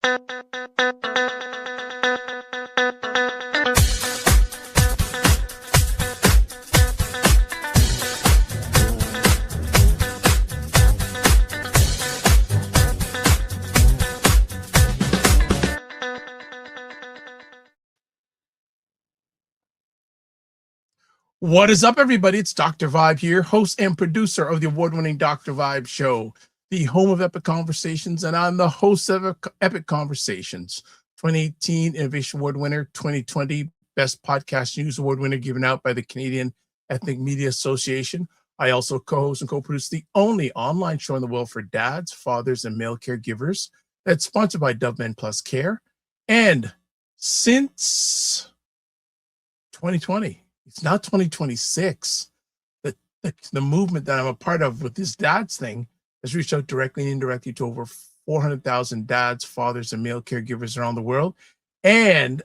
What is up, everybody? It's Dr. Vibe here, host and producer of the award-winning Dr. Vibe Show, the home of Epic Conversations, and I'm the host of Epic Conversations, 2018 Innovation Award winner, 2020 Best Podcast News Award winner given out by the Canadian Ethnic Media Association. I also co-host and co-produce the only online show in the world for dads, fathers, and male caregivers that's sponsored by Dove Men Plus Care. And since 2020, it's now 2026. The movement that I'm a part of with this dads thing has reached out directly and indirectly to over 400,000 dads, fathers, and male caregivers around the world. And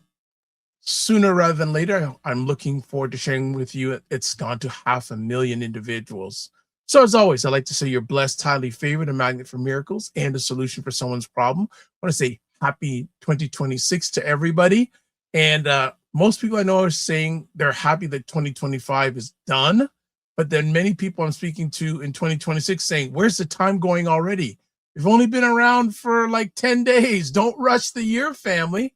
sooner rather than later, I'm looking forward to sharing with you, it's gone to 500,000 individuals. So as always, I'd like to say you're blessed, highly favored, a magnet for miracles, and a solution for someone's problem. I want to say happy 2026 to everybody. And most people I know are saying they're happy that 2025 is done, but then many people I'm speaking to in 2026 saying, where's the time going already? We've only been around for like 10 days. Don't rush the year, family.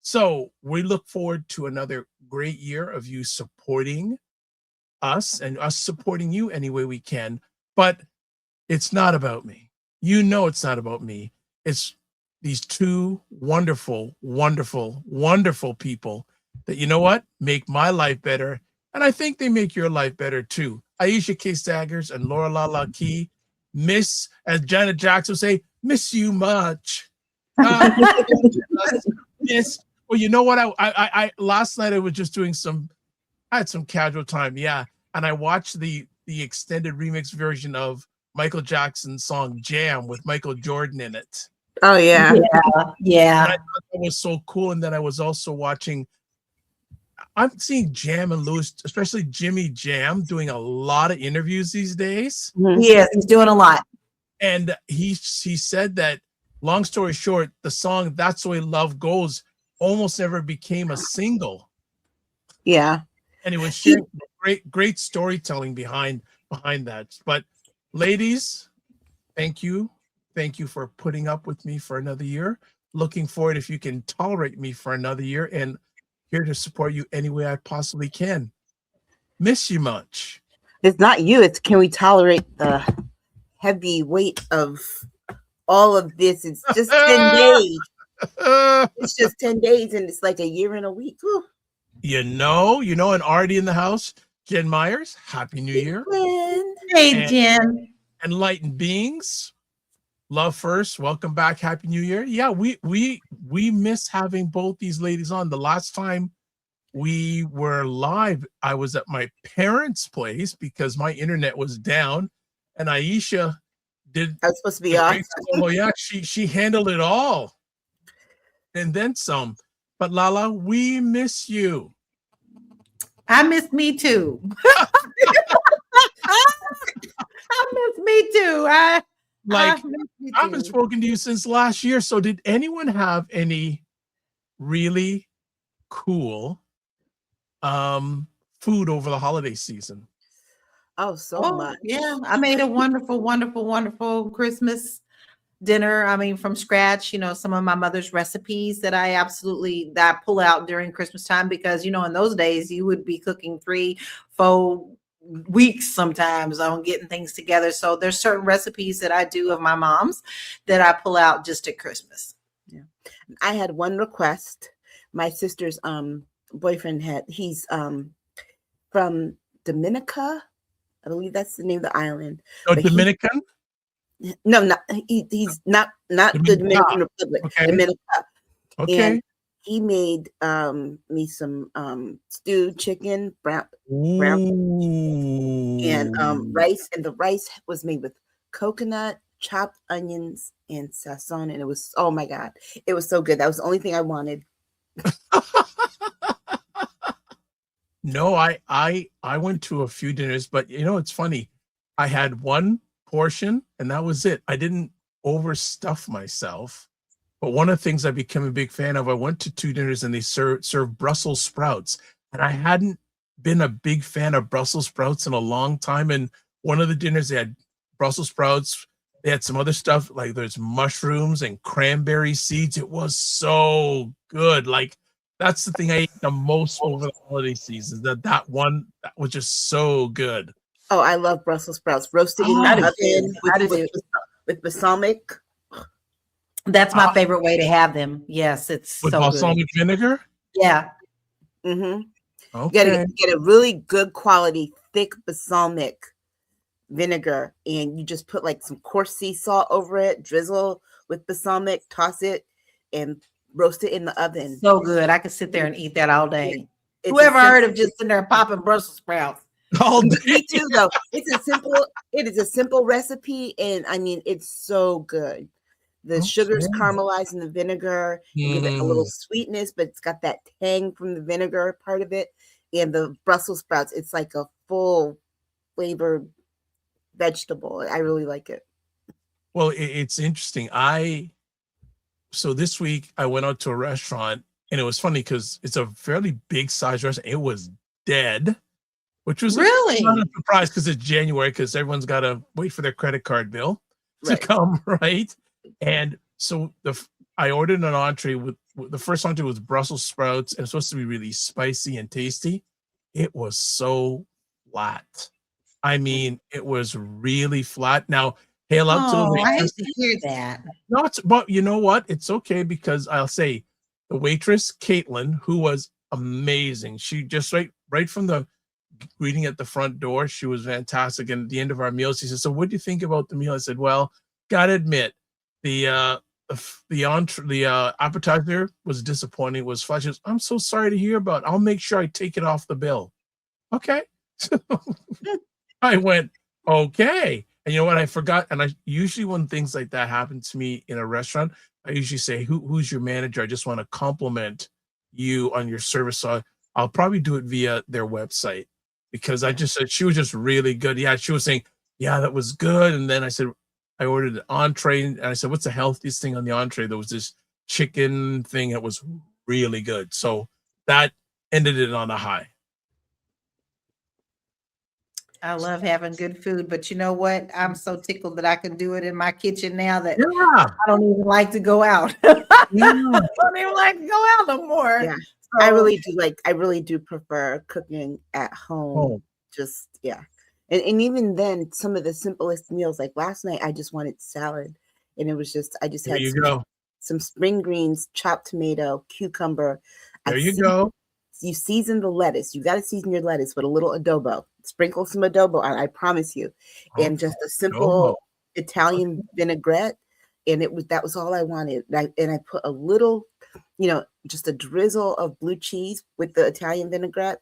So we look forward to another great year of you supporting us and us supporting you any way we can. But it's not about me. You know it's not about me. It's these two wonderful, wonderful, wonderful people that, you know what, make my life better. And I think they make your life better too. Aisha K. Staggers and LaLa Key, miss, as Janet Jackson would say, miss you much. Miss. Well, you know what? I last night I was just doing I had some casual time, yeah. And I watched the extended remix version of Michael Jackson's song Jam with Michael Jordan in it. Oh, yeah. Yeah. And I thought that was so cool. And then I was also watching, I'm seeing Jam and Lewis, especially Jimmy Jam, doing a lot of interviews these days. Yes, he's doing a lot. And he said that, long story short, the song That's the Way Love Goes almost never became a single. Yeah. And it was sharing great storytelling behind that. But ladies, thank you. Thank you for putting up with me for another year. Looking forward if you can tolerate me for another year, and here to support you any way I possibly can. Miss you much. It's not you. It's can we tolerate the heavy weight of all of this? It's just 10 days. It's just 10 days, and it's like a year and a week. Whew. You know, and already in the house, Jen Myers, Happy New Year. Hey, Jen. Enlightened Beings. Love First, welcome back. Happy New Year. Yeah, we miss having both these ladies on. The last time we were live, I was at my parents' place because my internet was down, and Aisha did. I was supposed to be off. Oh yeah, she handled it all, and then some. But LaLa, we miss you. I miss me too. I miss me too. I haven't spoken to you since last year. So did anyone have any really cool food over the holiday season? Oh, so much. Yeah, I made a wonderful, wonderful, wonderful Christmas dinner. I mean, from scratch, some of my mother's recipes that I pull out during Christmas time, because, in those days you would be cooking 3-4 weeks sometimes on getting things together. So there's certain recipes that I do of my mom's that I pull out just at Christmas. Yeah. I had one request. My sister's boyfriend he's from Dominica. I believe that's the name of the island. Oh, Dominican? No, he's not the Dominican Republic. Okay. Dominica. Okay. And he made me some stewed chicken, brown and rice, and the rice was made with coconut, chopped onions, and sazon, and it was, oh my God, it was so good. That was the only thing I wanted. No, I went to a few dinners, but it's funny. I had one portion and that was it. I didn't overstuff myself. But one of the things I became a big fan of, I went to 2 dinners and they served Brussels sprouts. And I hadn't been a big fan of Brussels sprouts in a long time. And one of the dinners, they had Brussels sprouts. They had some other stuff, like there's mushrooms and cranberry seeds. It was so good. Like, that's the thing I ate the most over the holiday season. That one that was just so good. Oh, I love Brussels sprouts roasted in That the is oven with balsamic. That's my favorite way to have them. Yes, it's With so balsamic good. vinegar? Yeah. Mm-hmm. Okay. You gotta get a really good quality, thick balsamic vinegar, and you just put like some coarse sea salt over it, drizzle with balsamic, toss it, and roast it in the oven. So good. I could sit there and eat that all day. It's Whoever heard of just sitting there popping Brussels sprouts? All day. Me too, though. It is a simple recipe, and I mean, it's so good. The sugar's caramelized in the vinegar, you give it a little sweetness, but it's got that tang from the vinegar part of it. And the Brussels sprouts, it's like a full flavored vegetable. I really like it. Well, it's interesting. So this week I went out to a restaurant, and it was funny because it's a fairly big size restaurant. It was dead, which was Really not a surprise because it's January, because everyone's got to wait for their credit card bill to Right. come, right? And so I ordered an entree with the first entree was Brussels sprouts, and it's supposed to be really spicy and tasty. It was so flat. I mean, it was really flat. Now, hail out to the Oh, I hate waitress. to hear that. No, but you know what? It's okay, because I'll say the waitress, Caitlin, who was amazing. She just right from the greeting at the front door, she was fantastic. And at the end of our meal, she said, "So what do you think about the meal?" I said, "Well, gotta admit, the appetizer was disappointing. It was flat." She goes, "I'm so sorry to hear about it. I'll make sure I take it off the bill." Okay. So I went, okay. And you know what? I forgot. And I usually, when things like that happen to me in a restaurant, I usually say, who's your manager? I just want to compliment you on your service. So I'll probably do it via their website, because I just said she was just really good. Yeah, she was saying, yeah, that was good. And then I said, I ordered an entree, and I said, what's the healthiest thing on the entree? There was this chicken thing that was really good. So that ended it on a high. I love having good food, but you know what? I'm so tickled that I can do it in my kitchen now that Yeah. I don't even like to go out. I don't even like to go out no more. Yeah. So, I really do prefer cooking at home. Just, yeah. And even then, some of the simplest meals, like last night, I just wanted salad. And it was just, I just There had you go. some spring greens, chopped tomato, cucumber. There you go. You season the lettuce. You got to season your lettuce with a little adobo. Sprinkle some adobo on, I promise you. And just a simple Italian vinaigrette. And that was all I wanted. And I put a little, just a drizzle of blue cheese with the Italian vinaigrette.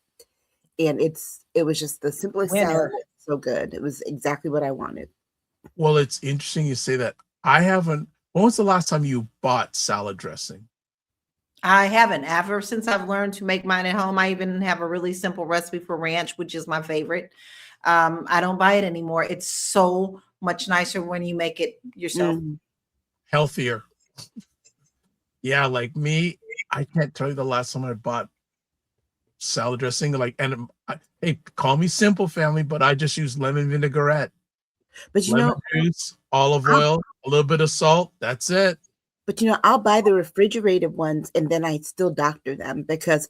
And it was just the simplest salad. So good. It was exactly what I wanted. Well, it's interesting you say that. When was the last time you bought salad dressing? I haven't. Ever since I've learned to make mine at home. I even have a really simple recipe for ranch, which is my favorite. I don't buy it anymore. It's so much nicer when you make it yourself. Healthier. Yeah, like me, I can't tell you the last time I bought salad dressing. Hey, call me simple, family, but I just use lemon vinaigrette. But lemon juice, olive oil, a little bit of salt. That's it. But I'll buy the refrigerated ones, and then I still doctor them because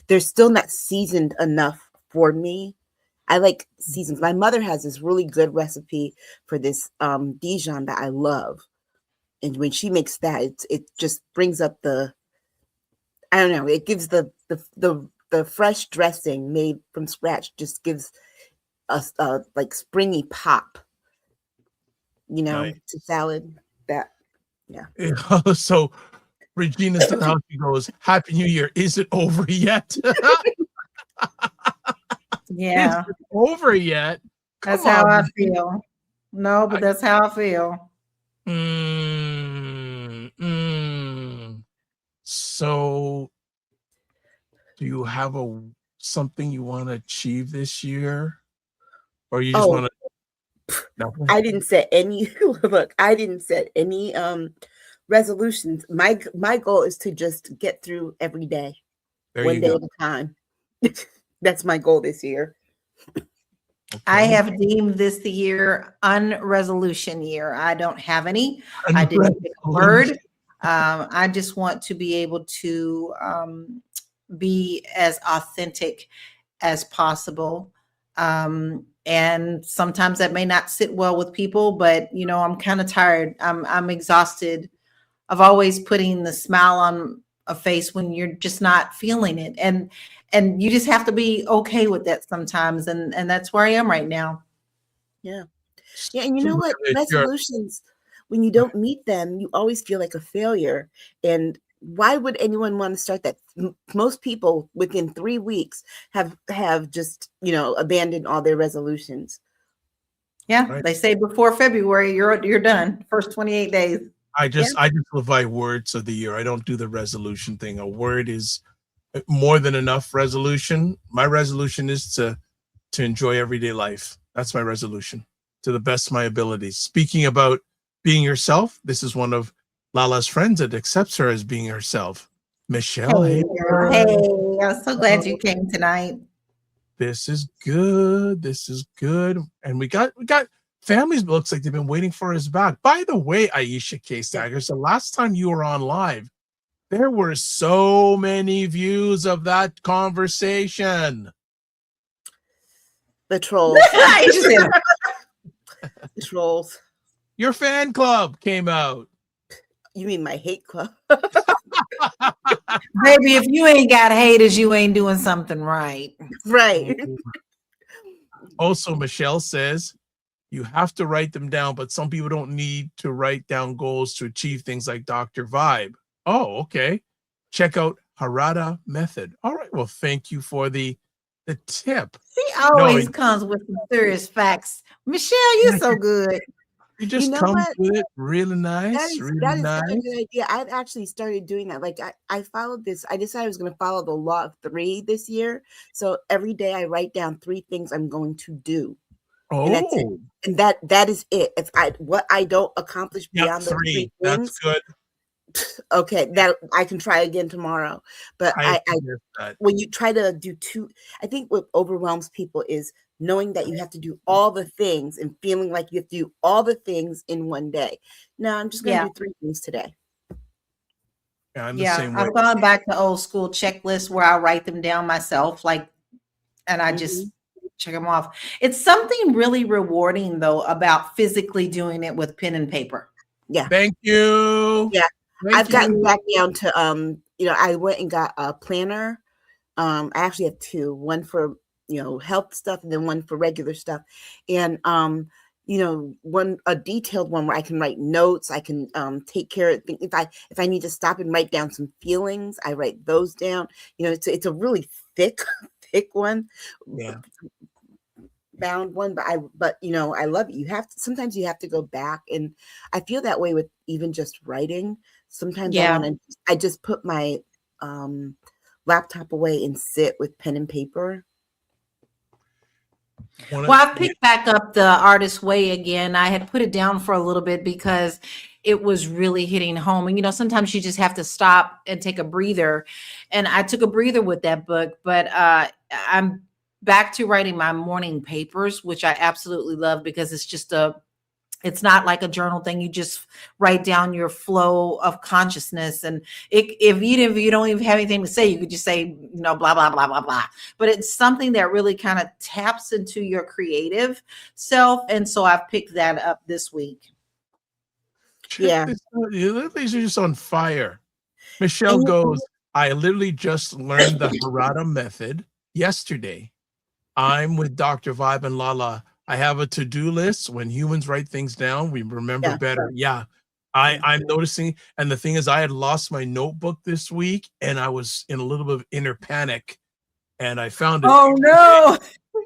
they're still not seasoned enough for me. I like seasons. My mother has this really good recipe for this Dijon that I love. And when she makes that, it just brings up I don't know, it gives the fresh dressing made from scratch, just gives us like springy pop, Nice. to salad. That, yeah. So Regina's how she goes, Happy New Year. Is it over yet? Yeah. Is it over yet? That's how I feel. No, but that's how I feel. So do you have something you want to achieve this year? Or you just want to? No. I didn't set any resolutions. My goal is to just get through every day, There one you day go. at a time. That's my goal this year. I Okay. have deemed this the year unresolution year. I don't have any. I didn't pick a word. I just want to be able to be as authentic as possible. And sometimes that may not sit well with people, but you know, I'm kind of tired. I'm exhausted of always putting the smile on a face when you're just not feeling it. And you just have to be okay with that sometimes. And that's where I am right now. Yeah. Yeah. And you know what? Sure. Resolutions, when you don't meet them, you always feel like a failure. And why would anyone want to start that? Most people within 3 weeks have just, abandoned all their resolutions. Yeah. Right. They say before February, you're done. First 28 days. I just live by words of the year. I don't do the resolution thing. A word is more than enough resolution. My resolution is to enjoy everyday life. That's my resolution to the best of my abilities. Speaking about being yourself, this is one of LaLa's friends that accepts her as being herself. Michelle. Hey, Hey, hey, I'm so glad you came tonight. this is good. This is good. And we got families. Looks like they've been waiting for us back. By the way, Aisha K. Staggers, the last time you were on live, there were so many views of that conversation. The trolls. The trolls. Your fan club came out. You mean my hate club? Baby, if you ain't got haters, you ain't doing something right. Right. Also, Michelle says you have to write them down, but some people don't need to write down goals to achieve things like Dr. Vibe. Oh, okay. Check out Harada Method. All right. Well, thank you for the tip. She always comes with some serious facts. Michelle, you're so good. You just come with it really nice. That is such a good idea. I've actually started doing that. Like I followed this. I decided I was going to follow the law of 3 this year. So every day I write down 3 things I'm going to do. Oh, and that's it. And that is it. If what I don't accomplish beyond the 3 things, that's good. Okay, that I can try again tomorrow. But I when you try to do 2, I think what overwhelms people is knowing that you have to do all the things and feeling like you have to do all the things in one day. No, I'm just going to do 3 things today. Yeah, I'm the same way. I've gone back to old school checklists where I write them down myself, and I just check them off. It's something really rewarding though about physically doing it with pen and paper. Yeah. Thank you. Yeah. I've gotten back down to I went and got a planner. I actually have 2, one for health stuff and then one for regular stuff. And a detailed one where I can write notes, I can take care of things. If I need to stop and write down some feelings, I write those down. It's a really thick one. Yeah. Bound one, but I love it. Sometimes you have to go back, and I feel that way with even just writing. Sometimes I just put my laptop away and sit with pen and paper. Well, I've picked back up the Artist Way again. I had put it down for a little bit because it was really hitting home. And, sometimes you just have to stop and take a breather. And I took a breather with that book, but I'm back to writing my morning papers, which I absolutely love because it's not like a journal thing. You just write down your flow of consciousness. And if you don't even have anything to say, you could just say, blah, blah, blah, blah, blah. But it's something that really kind of taps into your creative self. And so I've picked that up this week. These are just on fire. Michelle goes, I literally just learned the Harada Method yesterday. I'm with Dr. Vibe and LaLa. I have a to-do list. When humans write things down, we remember better. Yeah. I'm noticing. And the thing is, I had lost my notebook this week and I was in a little bit of inner panic and I found it. Oh no.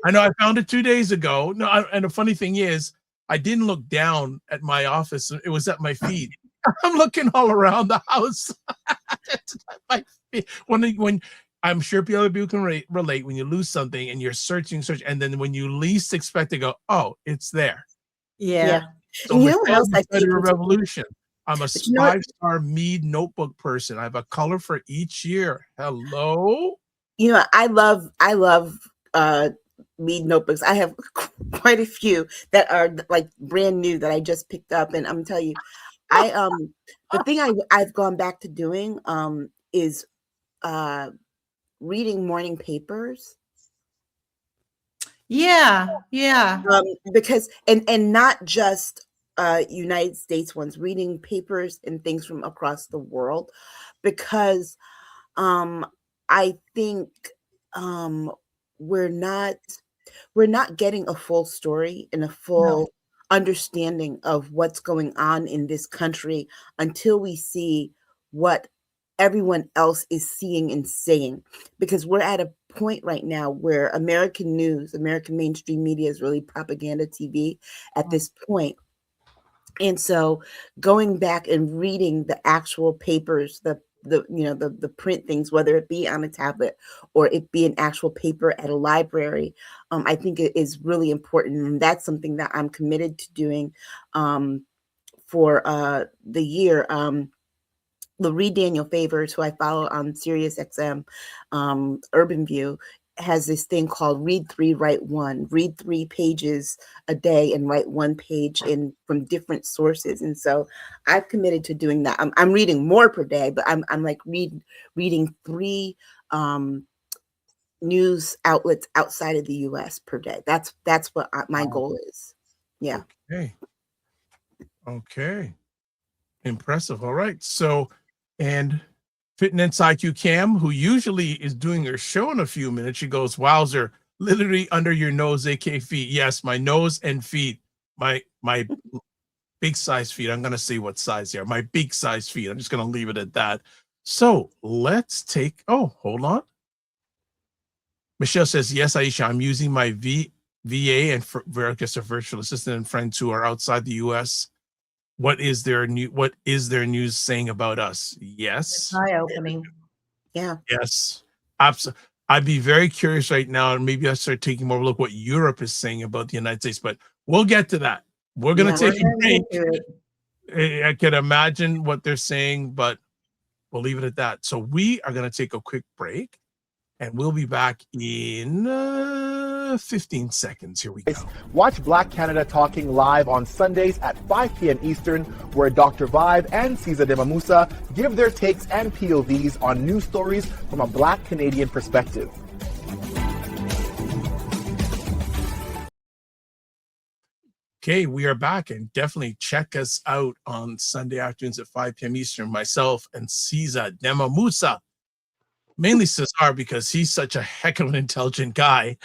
I know I found it 2 days ago. No, and the funny thing is, I didn't look down at my office. It was at my feet. I'm looking all around the house. When I'm sure people can relate when you lose something and you're searching, and then when you least expect to go, oh, it's there. Yeah. So what else I did a revolution. I'm a But you know what? 5-star Mead notebook person. I have a color for each year. Hello? You know, I love Mead notebooks. I have quite a few that are like brand new that I just picked up, and I'm telling you, I the thing I've gone back to doing is reading morning papers. Yeah, yeah. Because and not just United States ones, reading papers and things from across the world, because I think um, we're not getting a full story and a No. full understanding of what's going on in this country until we see what everyone else is seeing and saying, because we're at a point right now where American news, American mainstream media is really propaganda TV at this point. And so going back and reading the actual papers, the print things, whether it be on a tablet or it be an actual paper at a library, I think it is really important. And that's something that I'm committed to doing for the year. Loree Daniel Favors, who I follow on Sirius XM, Urban View, has this thing called Read 3, Write 1. Read 3 pages a day and write 1 page in from different sources. And so I've committed to doing that. I'm reading more per day, but I'm like reading 3 news outlets outside of the U.S. per day. That's what my goal is. Yeah. Okay. Impressive. All right. So, and Fitness IQ Cam, who usually is doing her show in a few minutes, she goes, "Wowzer, literally under your nose, aka feet." Yes, my nose and feet, my big size feet. I'm gonna say what size they are. My big size feet. I'm just gonna leave it at that. So let's take. Oh, hold on. Michelle says, "Yes, Aisha, I'm using my VA and a virtual assistant and friends who are outside the U.S. What is their news saying about us?" Yes. Eye-opening. Yeah. Yes. Absolutely. I'd be very curious right now, and maybe I start taking more of a look what Europe is saying about the United States, but we'll get to that. We're going to Yeah. take a break. I can imagine what they're saying, but we'll leave it at that. So we are going to take a quick break, and we'll be back in 15 seconds. Here we go. Watch Black Canada Talking live on Sundays at 5 p.m. Eastern, where Dr. Vibe and Cesar de Mamusa give their takes and POVs on news stories from a Black Canadian perspective. Okay, we are back, and definitely check us out on Sunday afternoons at 5 p.m. Eastern. Myself and Cesar de Mamusa, mainly Cesar, because he's such a heck of an intelligent guy,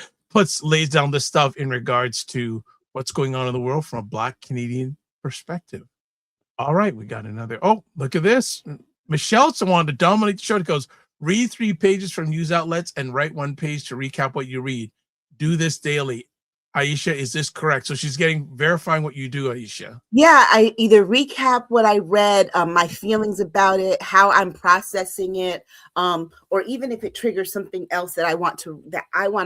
lays down the stuff in regards to what's going on in the world from a Black Canadian perspective. All right, we got another. Oh, look at this. Michelle's the one to dominate the show. It goes, read 3 pages from news outlets and write 1 page to recap what you read. Do this daily. Aisha, is this correct? So she's verifying what you do, Aisha. Yeah, I either recap what I read, my feelings about it, how I'm processing it, or even if it triggers something else that I want to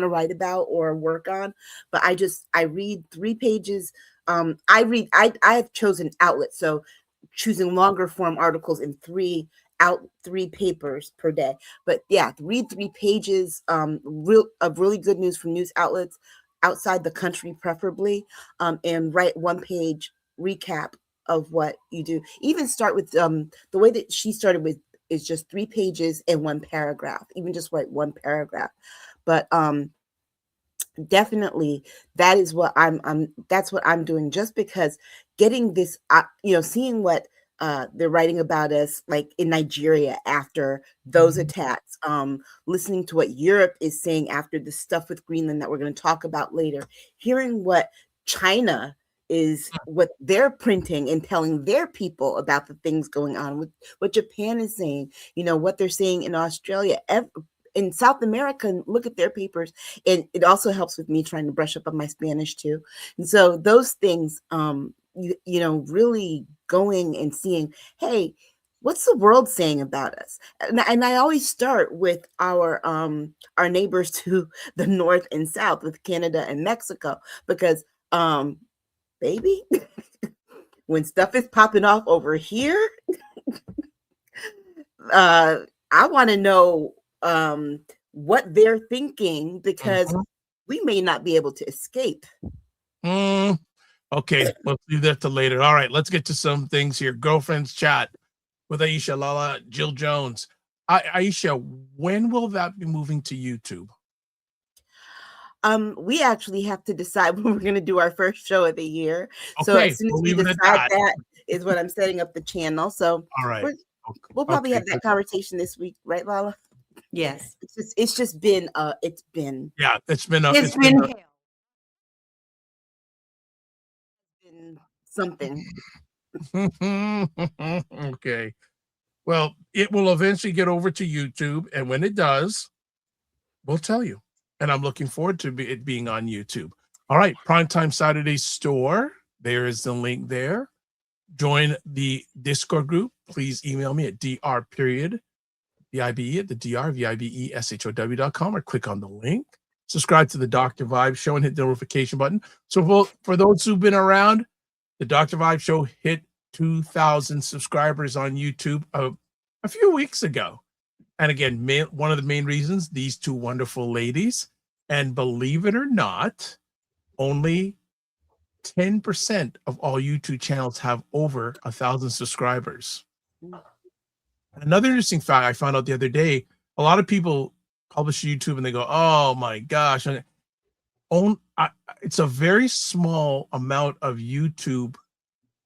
write about or work on. But I read 3 pages. I have chosen outlets, so choosing longer form articles in 3 papers per day. But yeah, read 3 pages of really good news from news outlets outside the country, preferably, and write 1 page recap of what you do. Even start with the way that she started with is just 3 pages and 1 paragraph. Even just write 1 paragraph. But definitely that is what that's what I'm doing, just because getting this, seeing what they're writing about us, like in Nigeria after those attacks, listening to what Europe is saying after the stuff with Greenland that we're going to talk about later, hearing what China is, what they're printing and telling their people about the things going on, with what Japan is saying, what they're saying in Australia, in South America, and look at their papers. And it also helps with me trying to brush up on my Spanish too. And so those things, really going and seeing, hey, what's the world saying about us? And I always start with our neighbors to the north and south, with Canada and Mexico, because baby, when stuff is popping off over here, I want to know what they're thinking, because we may not be able to escape. Okay, let's leave that to later. All right, let's get to some things here. Girlfriends chat with Aisha, LaLa, Jill Jones. Aisha, when will that be moving to YouTube? We actually have to decide when we're going to do our first show of the year. So Okay, as soon as we'll we leave it decide at that. that is when I'm setting up the channel. So All right. we'll probably Okay, have that good. conversation this week, right, LaLa? Yes. It's just been it's been Yeah, it's been something. Okay. Well, it will eventually get over to YouTube, and when it does, we'll tell you. And I'm looking forward to it being on YouTube. All right, Primetime Saturday store. There is the link there. Join the Discord group. Please email me at dr.vibe at the drvibeshow.com, or click on the link. Subscribe to the Dr. Vibe Show and hit the notification button. So for those who've been around, the Dr. Vibe Show hit 2,000 subscribers on YouTube a few weeks ago. And again, one of the main reasons, these two wonderful ladies. And believe it or not, only 10% of all YouTube channels have over 1,000 subscribers. Another interesting fact I found out the other day, a lot of people publish YouTube and they go, oh my gosh. It's a very small amount of YouTube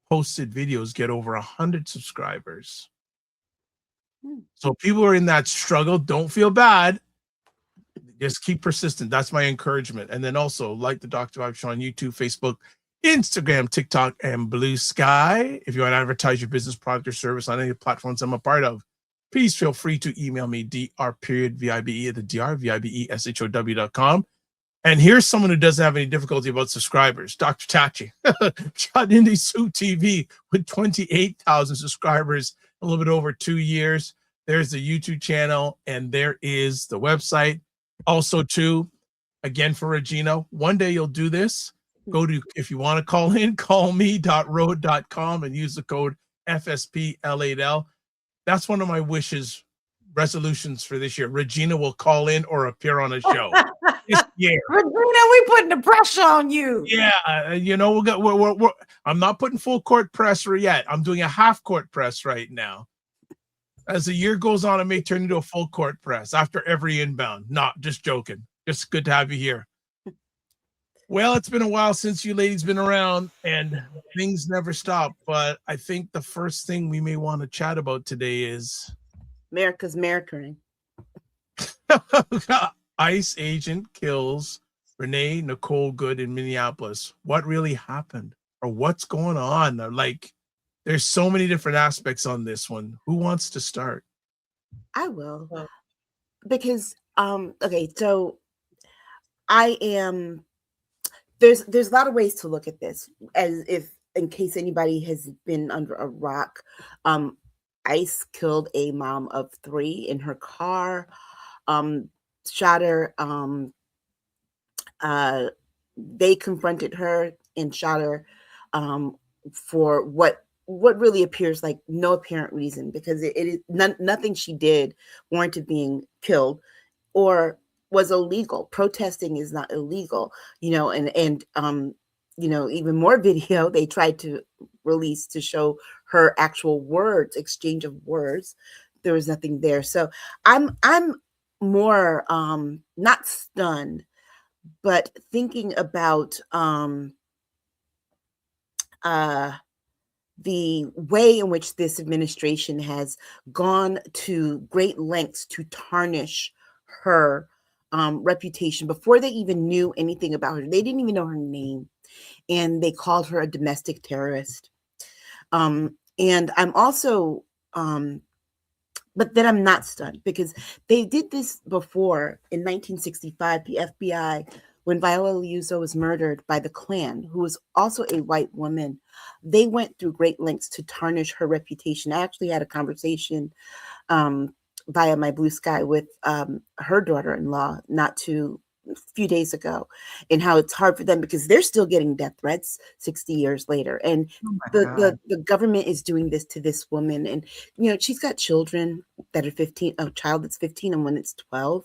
posted videos get over 100 subscribers. So people are in that struggle. Don't feel bad. Just keep persistent. That's my encouragement. And then also like the Dr. Vibe Show on YouTube, Facebook, Instagram, TikTok, and Blue Sky. If you want to advertise your business, product, or service on any of the platforms I'm a part of, please feel free to email me, dr.vibe at the drvibeshow.com. And here's someone who doesn't have any difficulty about subscribers, Dr. Tachi. Shot Indie Sue TV with 28,000 subscribers, a little bit over 2 years. There's the YouTube channel, and there is the website. Also, too, again, for Regina, one day you'll do this. Go to, if you want to call in, callme.road.com and use the code FSPL8L. That's one of my resolutions for this year. Regina will call in or appear on a show this year. Regina, we putting the pressure on you. Yeah, I'm not putting full court press yet. I'm doing a half court press right now. As the year goes on, it may turn into a full court press after every inbound. Not just joking. Just good to have you here. Well, it's been a while since you ladies been around, and things never stop. But I think the first thing we may want to chat about today is America's Americaing. ICE agent kills Renee Nicole Good in Minneapolis. What really happened, or what's going on? Like, there's so many different aspects on this one. Who wants to start? I will, because okay, so I am. There's a lot of ways to look at this, as if in case anybody has been under a rock. ICE killed a mom of 3 in her car, shot her. They confronted her and shot her for what really appears like no apparent reason, because it is nothing she did warranted being killed or was illegal. Protesting is not illegal, and even more video they tried to release to show her actual words, exchange of words. There was nothing there. So I'm more not stunned, but thinking about the way in which this administration has gone to great lengths to tarnish her reputation before they even knew anything about her. They didn't even know her name, and they called her a domestic terrorist. And I'm also, but then I'm not stunned, because they did this before in 1965, the FBI, when Viola Liuzzo was murdered by the Klan, who was also a white woman. They went through great lengths to tarnish her reputation. I actually had a conversation via my Blue Sky with her daughter-in-law not too few days ago, and how it's hard for them because they're still getting death threats 60 years later. And Oh my the, God. the government is doing this to this woman. And, she's got children that are 15, a child that's 15 and one that's 12,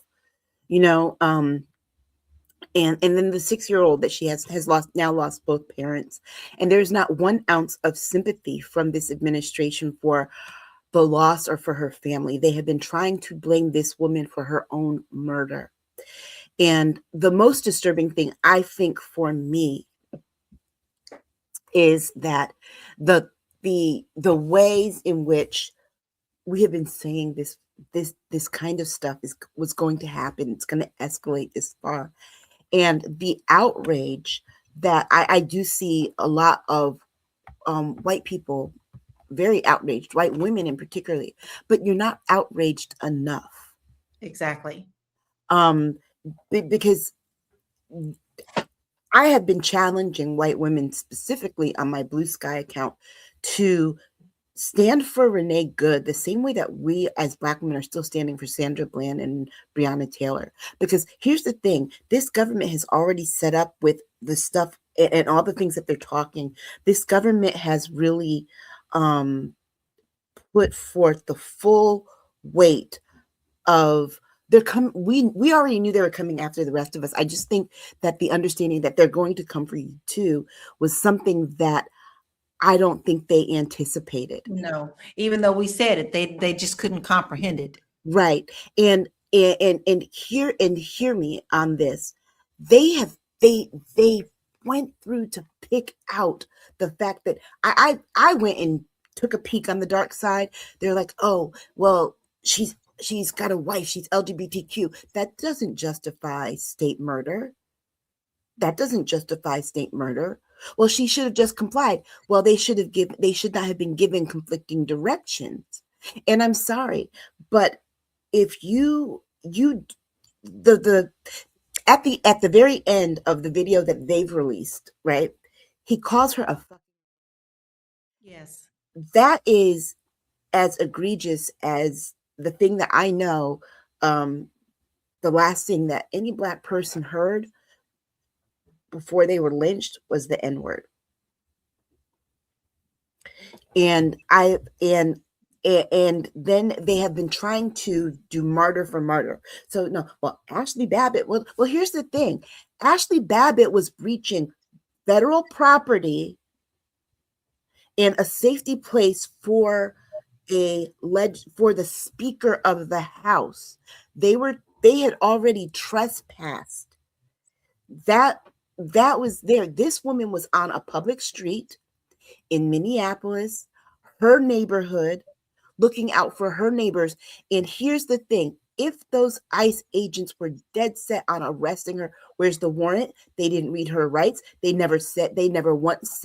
and then the 6-year-old that she has lost both parents. And there's not 1 ounce of sympathy from this administration for the loss or for her family. They have been trying to blame this woman for her own murder. And the most disturbing thing, I think, for me is that the ways in which we have been saying this kind of stuff was going to happen. It's going to escalate this far. And the outrage that I do see a lot of white people very outraged, white women in particularly, but you're not outraged enough. Exactly. Because I have been challenging white women specifically on my Blue Sky account to stand for Renee Good the same way that we as Black women are still standing for Sandra Bland and Breonna Taylor. Because here's the thing, this government has already set up with the stuff and all the things that they're talking. This government has really put forth the full weight of we already knew they were coming after the rest of us. I just think that the understanding that they're going to come for you too was something that I don't think they anticipated. No, even though we said it, they just couldn't comprehend it. Right. And hear me on this. They went through to pick out the fact that I went and took a peek on the dark side. They're like, oh, well, she's got a wife, she's LGBTQ. That doesn't justify state murder. That doesn't justify state murder. Well, she should have just complied. Well, they should not have been given conflicting directions. And I'm sorry, but if at the very end of the video that they've released, right? He calls her a Yes. That is as egregious as the thing that I know, the last thing that any Black person heard before they were lynched was the N-word. And then they have been trying to do martyr for martyr. So no, well, Ashley Babbitt, well, here's the thing. Ashley Babbitt was breaching federal property and a safety place for the Speaker of the House. They had already trespassed. That was there. This woman was on a public street in Minneapolis, her neighborhood, looking out for her neighbors. And here's the thing. If those ICE agents were dead set on arresting her, where's the warrant? They didn't read her rights. They never once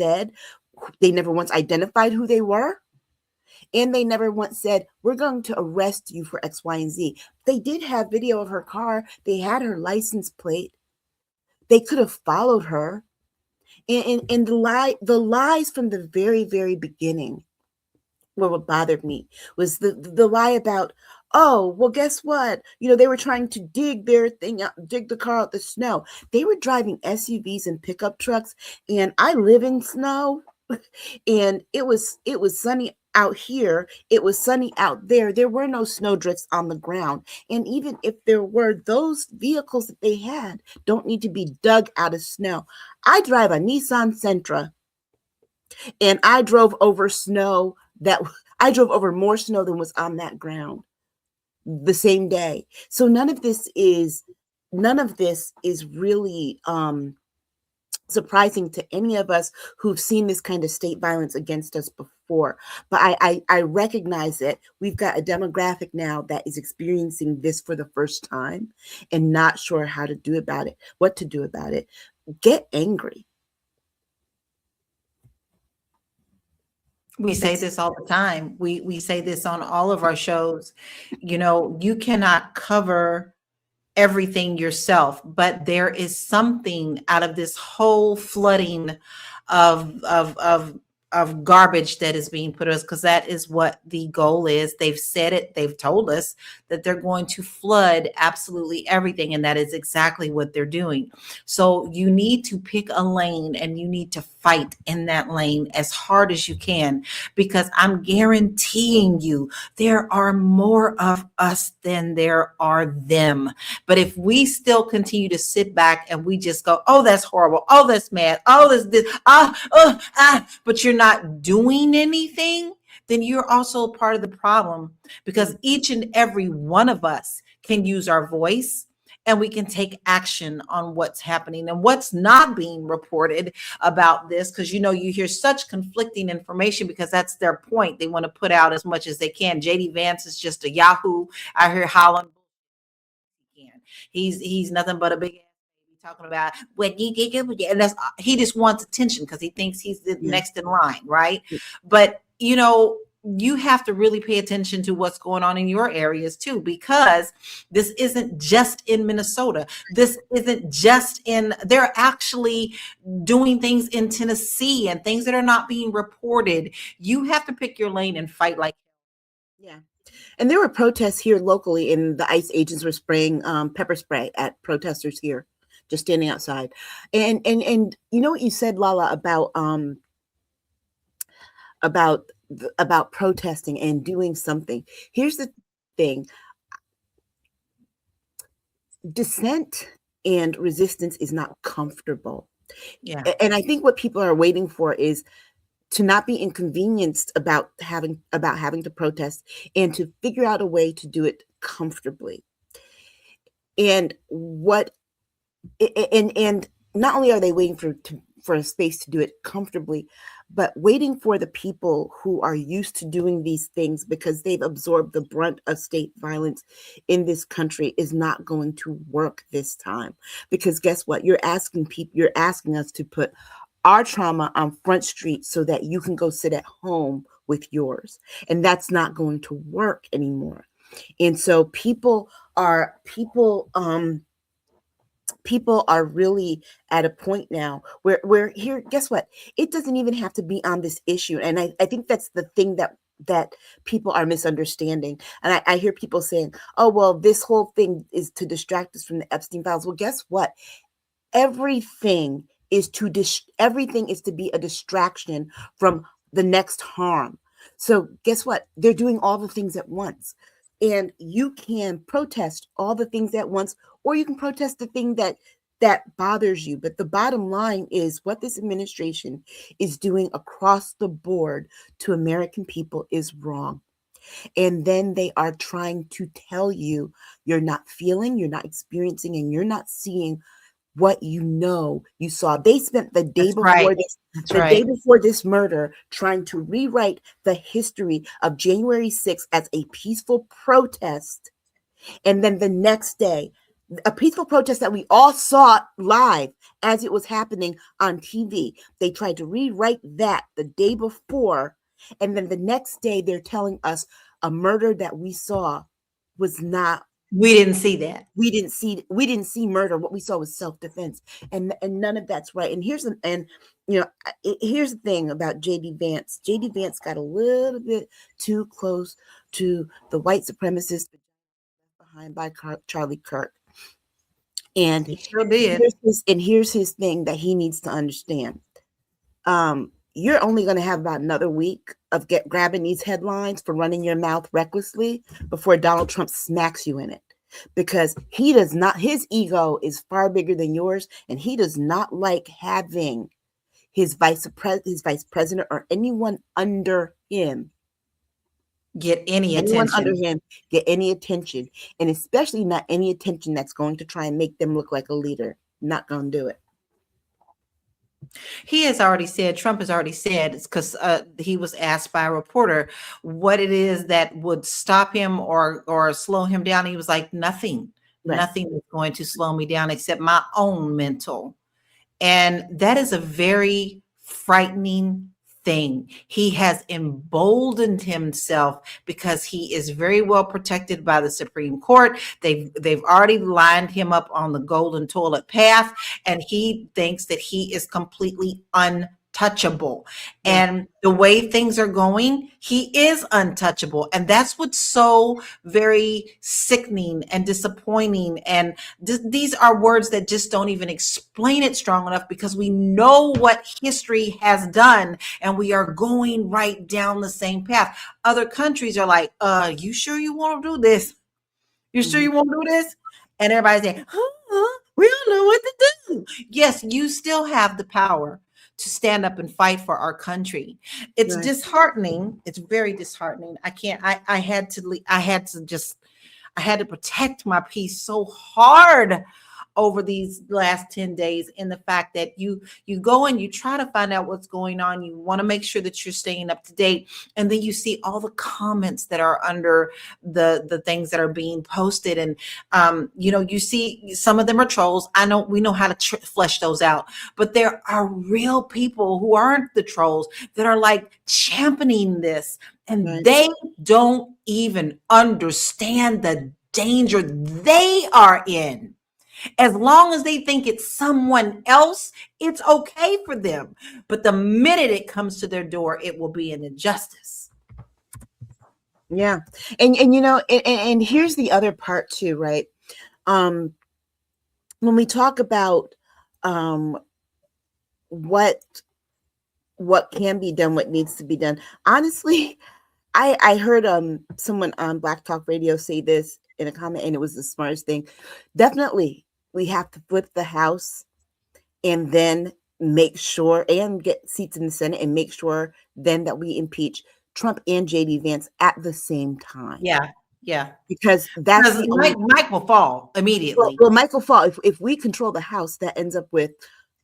identified who they were. And they never once said, we're going to arrest you for X, Y, and Z. They did have video of her car. They had her license plate. They could have followed her. And the lies from the very, very beginning were what bothered me was the lie about, oh, well, guess what? They were trying to dig the car out the snow. They were driving SUVs and pickup trucks. And I live in snow. And it was sunny out here. It was sunny out there. There were no snowdrifts on the ground. And even if there were, those vehicles that they had don't need to be dug out of snow. I drive a Nissan Sentra, and I drove over more snow than was on that ground the same day. So none of this is really surprising to any of us who've seen this kind of state violence against us before. But I recognize that we've got a demographic now that is experiencing this for the first time and not sure what to do about it. Get angry. We say this all the time. We say this on all of our shows. You cannot cover everything yourself, but there is something out of this whole flooding of of garbage that is being put us, because that is what the goal is. They've said it, they've told us that they're going to flood absolutely everything, and that is exactly what they're doing. So you need to pick a lane and you need to fight in that lane as hard as you can, because I'm guaranteeing you there are more of us than there are them. But if we still continue to sit back and we just go, oh, that's horrible, oh, that's mad, oh, this, but you're not doing anything, then you're also part of the problem, because each and every one of us can use our voice and we can take action on what's happening and what's not being reported about this. Because, you know, you hear such conflicting information, because that's their point. They want to put out as much as they can. JD Vance is just a Yahoo. I hear Holland. He's nothing but a big talking about when you get good, and that's, he just wants attention because he thinks he's the next in line, right? But you know, you have to really pay attention to what's going on in your areas too, because this isn't just in Minnesota. This isn't just in, they're actually doing things in Tennessee and things that are not being reported. You have to pick your lane and fight like. Yeah. And there were protests here locally, and the ICE agents were spraying pepper spray at protesters here, just standing outside. And you know what you said, LaLa, about protesting and doing something. Here's the thing. Dissent and resistance is not comfortable. Yeah. And I think what people are waiting for is to not be inconvenienced about having to protest, and to figure out a way to do it comfortably. And not only are they waiting for a space to do it comfortably, but waiting for the people who are used to doing these things, because they've absorbed the brunt of state violence in this country, is not going to work this time. Because guess what? You're asking us to put our trauma on Front Street so that you can go sit at home with yours. And that's not going to work anymore. And so people are really at a point now where here, guess what? It doesn't even have to be on this issue. And I think that's the thing that people are misunderstanding. And I hear people saying, oh, well, this whole thing is to distract us from the Epstein files. Well, guess what? Everything is to be a distraction from the next harm. So guess what? They're doing all the things at once. And you can protest all the things at once, or you can protest the thing that bothers you. But the bottom line is what this administration is doing across the board to American people is wrong. And then they are trying to tell you you're not feeling, you're not experiencing, and you're not seeing what you saw. They spent the day day before this murder trying to rewrite the history of January 6th as a peaceful protest. And then the next day, a peaceful protest that we all saw live as it was happening on TV. They tried to rewrite that the day before. And then the next day, they're telling us a murder that we saw was not. We didn't see that. We didn't see murder. What we saw was self-defense, and none of that's right. And here's the thing about JD Vance. JD Vance got a little bit too close to the white supremacist behind by Charlie Kirk, and he sure did. Here's his thing that he needs to understand. You're only going to have about another week of grabbing these headlines for running your mouth recklessly before Donald Trump smacks you in it, because his ego is far bigger than yours, and he does not like having his vice president or anyone under him get any attention. Get any attention, and especially not any attention that's going to try and make them look like a leader. Not going to do it. Trump has already said, it's because he was asked by a reporter what it is that would stop him or slow him down. He was like, nothing. Right. Nothing is going to slow me down except my own mental. And that is a very frightening thing. He has emboldened himself because he is very well protected by the Supreme Court. They've already lined him up on the golden toilet path, and he thinks that he is completely untouchable. untouchable. Yeah. And the way things are going, he is untouchable. And that's what's so very sickening and disappointing. And these are words that just don't even explain it strong enough, because we know what history has done and we are going right down the same path. Other countries are like, you sure you want to do this? You sure you want to do this? And everybody's saying, we don't know what to do. Yes, you still have the power to stand up and fight for our country. It's Right. disheartening. It's very disheartening. I had to protect my peace so hard over these last 10 days, in the fact that you go and you try to find out what's going on. You want to make sure that you're staying up to date. And then you see all the comments that are under the things that are being posted. And, you see some of them are trolls. We know how to flesh those out, but there are real people who aren't the trolls that are like championing this. And Right. they don't even understand the danger they are in. As long as they think it's someone else, it's okay for them. But the minute it comes to their door, it will be an injustice. Yeah. And here's the other part too, right? When we talk about what can be done, what needs to be done, honestly, I heard someone on Black Talk Radio say this in a comment, and it was the smartest thing. Definitely, we have to flip the House and then make sure, and get seats in the Senate, and make sure then that we impeach Trump and JD Vance at the same time. Yeah. Because that's Because Mike will fall immediately. Well, Mike will fall. If we control the House, that ends up with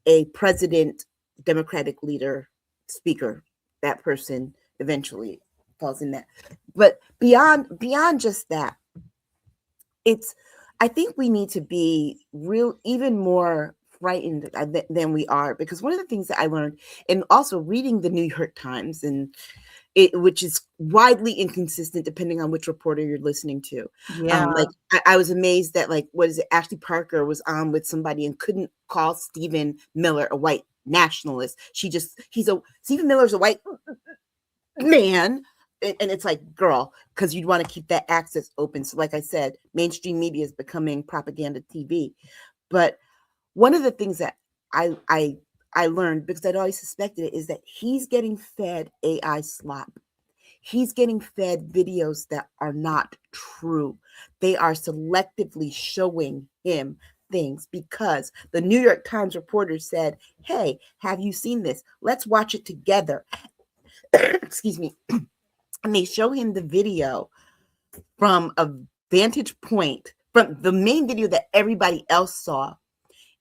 a president, Democratic leader, speaker. That person eventually falls in that. But beyond just that, I think we need to be even more frightened than we are, because one of the things that I learned, and also reading the New York Times, and which is widely inconsistent depending on which reporter you're listening to. Yeah. I was amazed that Ashley Parker was on with somebody and couldn't call Stephen Miller a white nationalist. Stephen Miller's a white man. And it's like, girl, because you'd want to keep that access open. So like I said, mainstream media is becoming propaganda TV. But one of the things that I learned, because I'd always suspected it, is that he's getting fed AI slop. He's getting fed videos that are not true. They are selectively showing him things because the New York Times reporter said, hey, have you seen this? Let's watch it together. Excuse me. And they show him the video from a vantage point, from the main video that everybody else saw.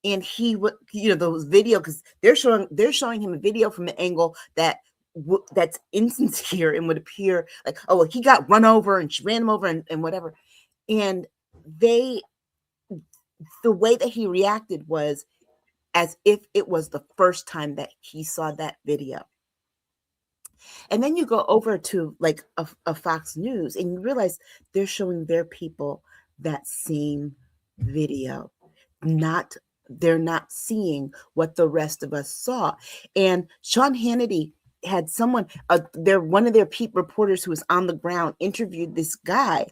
And he would, those video, because they're showing him a video from an angle that's insincere and would appear like, oh, well, he got run over and she ran him over and whatever. And the way that he reacted was as if it was the first time that he saw that video. And then you go over to like a Fox News and you realize they're showing their people that same video. They're not seeing what the rest of us saw. And Sean Hannity had someone, one of their reporters who was on the ground interviewed this guy.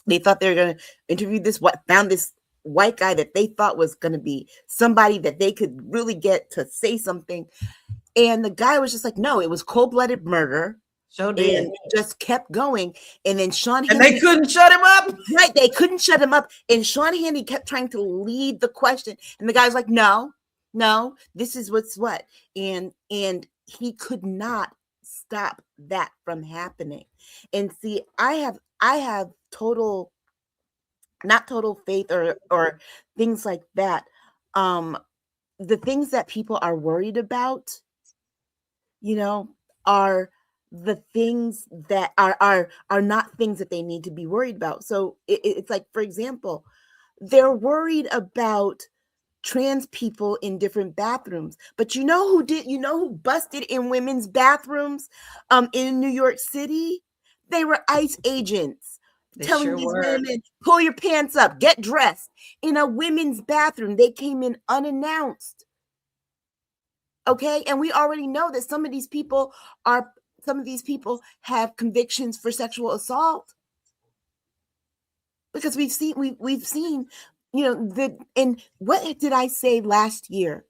They thought they were going to interview found this white guy that they thought was going to be somebody that they could really get to say something. And the guy was just like, no, it was cold-blooded murder. So did. And just kept going. And then Sean Hannity, and they couldn't shut him up. Right, they couldn't shut him up. And Sean Hannity kept trying to lead the question. And the guy was like, no, this is what's what. And he could not stop that from happening. And see, I have total, not total faith or things like that. The things that people are worried about, are the things that are not things that they need to be worried about. So it's like, for example, they're worried about trans people in different bathrooms, but who busted in women's bathrooms in New York City? They were ICE agents telling these women, pull your pants up, get dressed. In a women's bathroom, they came in unannounced. Okay. And we already know that some of these people have convictions for sexual assault, because we've seen, and what did I say last year?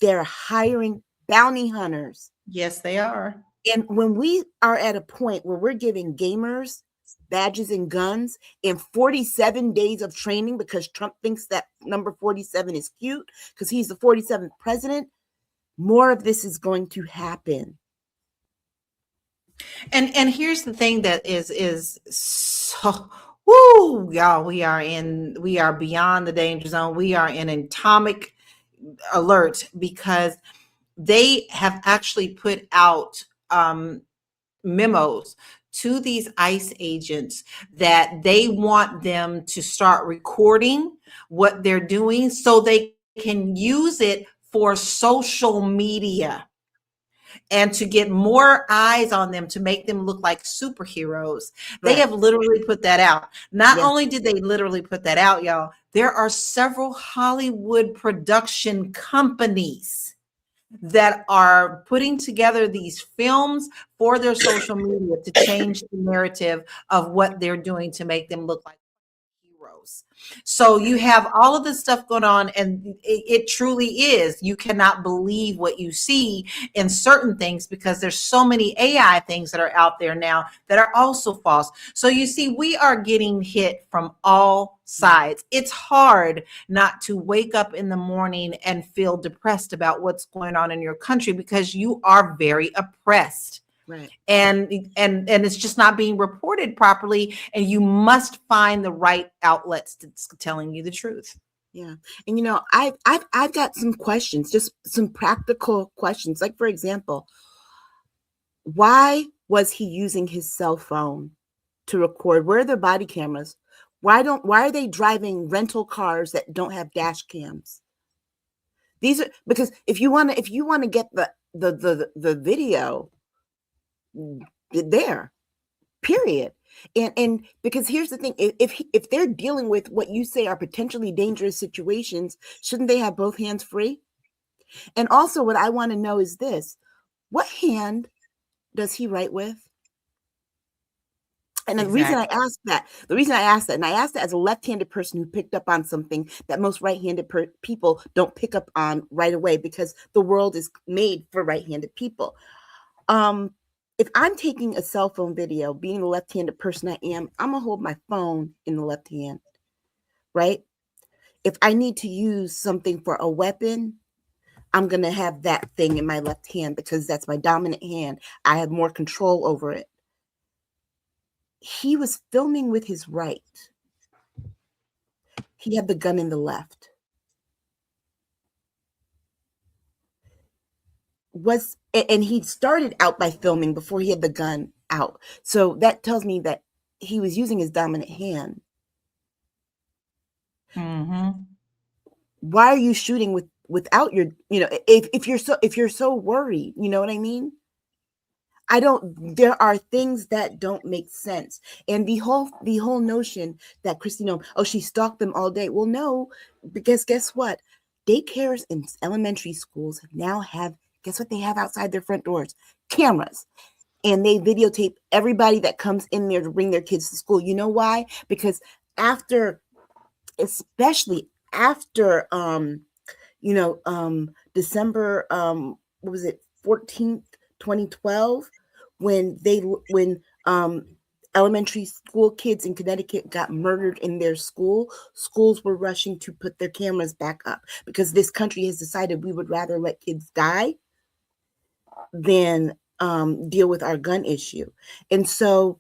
They're hiring bounty hunters. Yes, they are. And when we are at a point where we're giving gamers badges and guns in 47 days of training because Trump thinks that number 47 is cute because he's the 47th president, more of this is going to happen. And here's the thing that is so, woo, y'all, we are beyond the danger zone. We are in atomic alert because they have actually put out memos to these ICE agents that they want them to start recording what they're doing so they can use it for social media and to get more eyes on them, to make them look like superheroes. They have literally put that out. Not only did they literally put that out, y'all, there are several Hollywood production companies that are putting together these films for their social media to change the narrative of what they're doing to make them look like heroes. So you have all of this stuff going on, and it truly is. You cannot believe what you see in certain things because there's so many AI things that are out there now that are also false. So you see, we are getting hit from all sides. It's hard not to wake up in the morning and feel depressed about what's going on in your country because you are very oppressed. Right. And it's just not being reported properly, and you must find the right outlets that's telling you the truth. Yeah. And I've got some questions, just some practical questions. Like, for example, why was he using his cell phone to record? Where are the body cameras? Why are they driving rental cars that don't have dash cams? These are because if you want to get the video there, period. And because here's the thing, if they're dealing with what you say are potentially dangerous situations, shouldn't they have both hands free? And also what I want to know is this: what hand does he write with? And the reason I asked that, and I asked that as a left-handed person who picked up on something that most right-handed people don't pick up on right away, because the world is made for right-handed people. If I'm taking a cell phone video, being the left-handed person I am, I'm gonna hold my phone in the left hand, right? If I need to use something for a weapon, I'm gonna have that thing in my left hand because that's my dominant hand. I have more control over it. He was filming with his right. He had the gun in the left. And he started out by filming before he had the gun out. So that tells me that he was using his dominant hand. Mm-hmm. Why are you shooting without your, if you're so worried, you know what I mean? There are things that don't make sense. And the whole notion that Christine, she stalked them all day. Well, no, because guess what? Daycares and elementary schools now have, guess what they have outside their front doors? Cameras. And they videotape everybody that comes in there to bring their kids to school. You know why? Because especially after December 14th, 2012, when elementary school kids in Connecticut got murdered in their schools were rushing to put their cameras back up because this country has decided we would rather let kids die than deal with our gun issue. And so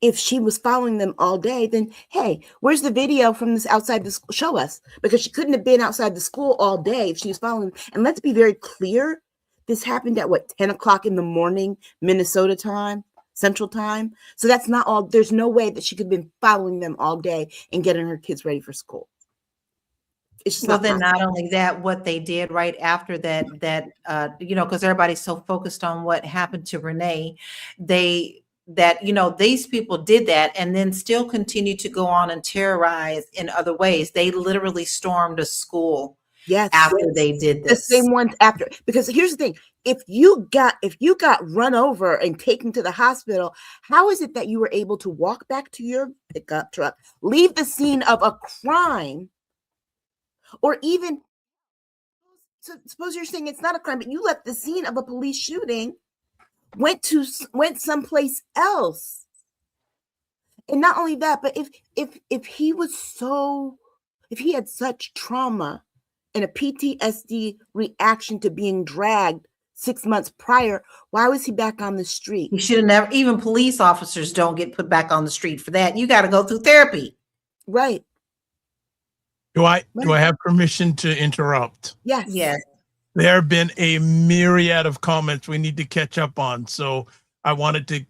if she was following them all day, then hey, where's the video from this outside the school? Show us, because she couldn't have been outside the school all day if she was following them. And let's be very clear, this happened at 10 o'clock in the morning, Minnesota time, Central time. So that's not all. There's no way that she could have been following them all day and getting her kids ready for school. It's just not only that, what they did right after that, because everybody's so focused on what happened to Renee, these people did that and then still continue to go on and terrorize in other ways. They literally stormed a school Yes. after they did The this. same ones after. Because here's the thing. If you got run over and taken to the hospital, how is it that you were able to walk back to your pickup truck, leave the scene of a crime, or even suppose you're saying it's not a crime, but you left the scene of a police shooting, went someplace else. And not only that, but if he had such trauma and a PTSD reaction to being dragged 6 months prior, why was he back on the street? You should have never, even police officers don't get put back on the street for that. You got to go through therapy. Right. Do I have permission to interrupt? Yes. Yes. There have been a myriad of comments we need to catch up on. So I wanted to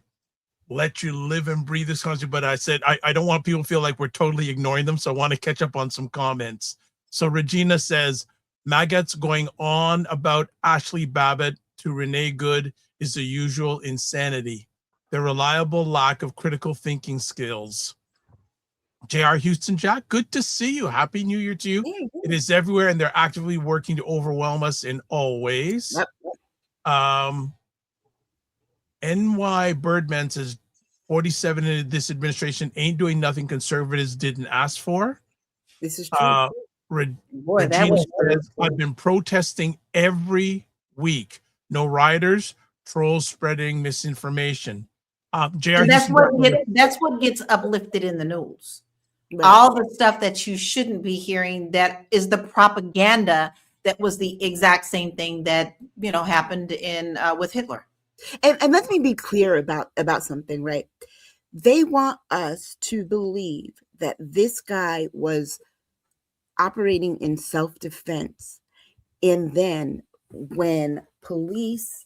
let you live and breathe this concept, but I said I don't want people to feel like we're totally ignoring them. So I want to catch up on some comments. So Regina says, maggots going on about Ashley Babbitt to Renee Good is the usual insanity. The reliable lack of critical thinking skills. J.R. Houston Jack, good to see you. Happy New Year to you. It is everywhere, and they're actively working to overwhelm us in all ways. Yep. NY Birdman says 47 in this administration ain't doing nothing conservatives didn't ask for. This is true. Boy, that was says, I've been protesting every week. No rioters, trolls spreading misinformation. JR, that's what gets uplifted in the news. Right. All the stuff that you shouldn't be hearing, that is the propaganda that was the exact same thing that happened in with Hitler. And let me be clear about something, right? They want us to believe that this guy was operating in self-defense, and then when police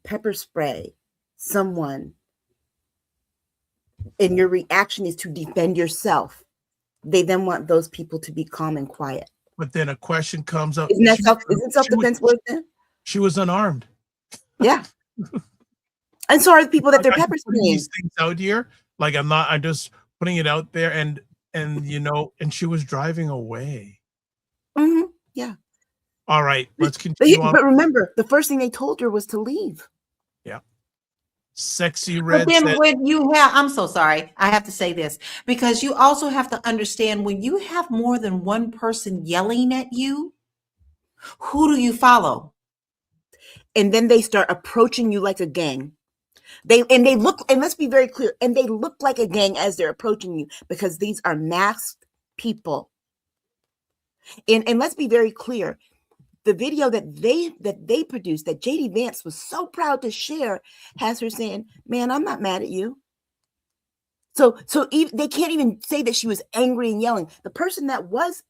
pepper spray someone and your reaction is to defend yourself, they then want those people to be calm and quiet. But then a question comes up. Isn't self-defense worth it? She was unarmed. Yeah. And so are the people that they're pepper spraying. These things out here, like I'm just putting it out there, and she was driving away. Mm-hmm. Yeah. All right, let's continue on. But remember, the first thing they told her was to leave. Yeah. Sexy Red. But then when you have, I'm so sorry, I have to say this, because you also have to understand, when you have more than one person yelling at you, who do you follow? And then they start approaching you like a gang. They look, and let's be very clear, and they look like a gang as they're approaching you, because these are masked people. And let's be very clear. The video that they produced, that JD Vance was so proud to share, has her saying, "Man, I'm not mad at you." So they can't even say that she was angry and yelling. The person that was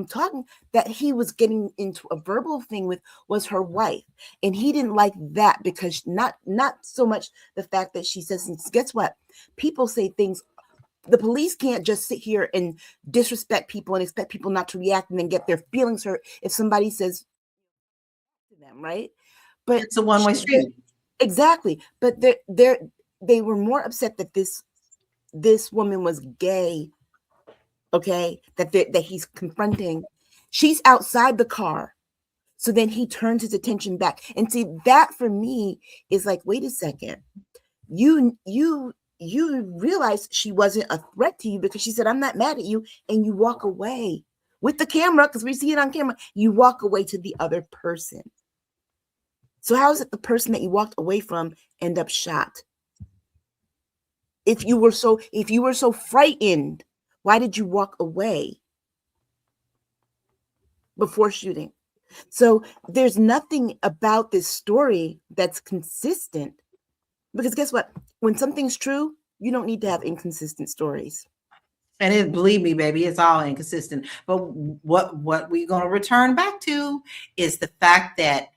talking, that he was getting into a verbal thing with, was her wife, and he didn't like that, because not so much the fact that she says, guess what? People say things. The police can't just sit here and disrespect people and expect people not to react and then get their feelings hurt if somebody says to them, right? But it's a one-way street. Exactly. But they were more upset that this woman was gay. Okay, that he's confronting. She's outside the car. So then he turns his attention back. And see, that for me is like, wait a second. You realize she wasn't a threat to you, because she said, "I'm not mad at you," and you walk away with the camera, because we see it on camera. You walk away to the other person. So how is it the person that you walked away from end up shot? If you were so frightened, why did you walk away before shooting? So there's nothing about this story that's consistent, because guess what? When something's true, you don't need to have inconsistent stories. And believe me, baby, it's all inconsistent. But what we're going to return back to is the fact that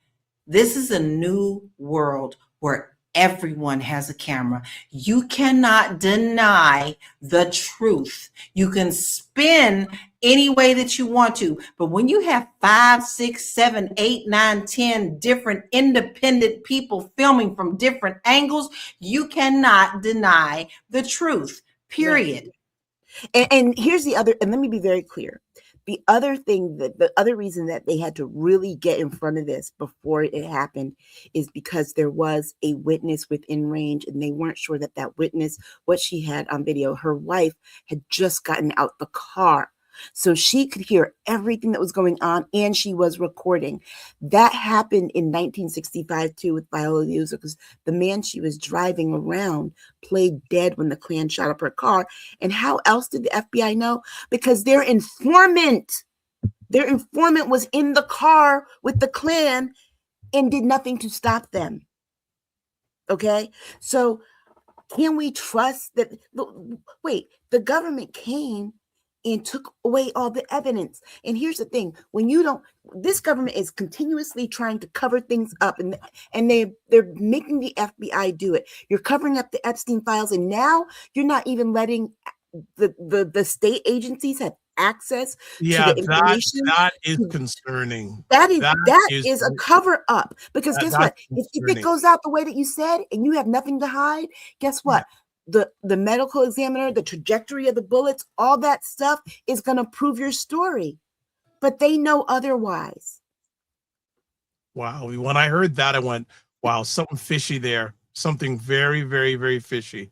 this is a new world where everyone has a camera. You cannot deny the truth. You can spin any way that you want to, but when you have 5, 6, 7, 8, 9, 10 different independent people filming from different angles, you cannot deny the truth, period. And here's the other, and let me be very clear. The other thing the other reason that they had to really get in front of this before it happened is because there was a witness within range, and they weren't sure that that witness, what she had on video, her wife had just gotten out the car. So she could hear everything that was going on, and she was recording. That happened in 1965 too with Viola Davis, because the man she was driving around played dead when the Klan shot up her car. And how else did the FBI know? Because their informant was in the car with the Klan and did nothing to stop them. Okay, so can we trust that? Wait, the government came and took away all the evidence. And here's the thing: when you don't, this government is continuously trying to cover things up, and they're making the FBI do it. You're covering up the Epstein files, and now you're not even letting the state agencies have access to the information. That is concerning. That is a cover up, because guess what? If it goes out the way that you said, and you have nothing to hide, guess what? The medical examiner, the trajectory of the bullets, all that stuff is going to prove your story, but they know otherwise. Wow. When I heard that, I went, wow, something fishy there. Something very, very, very fishy.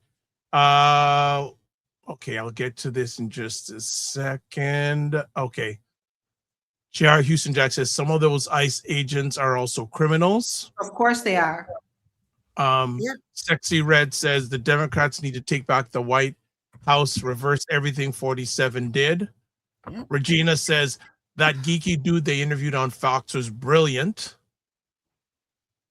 Okay, I'll get to this in just a second. Okay. J.R. Houston Jack says some of those ICE agents are also criminals. Of course they are. Sexy Red says the Democrats need to take back the White House, reverse everything 47 did. Regina says that geeky dude they interviewed on Fox was brilliant.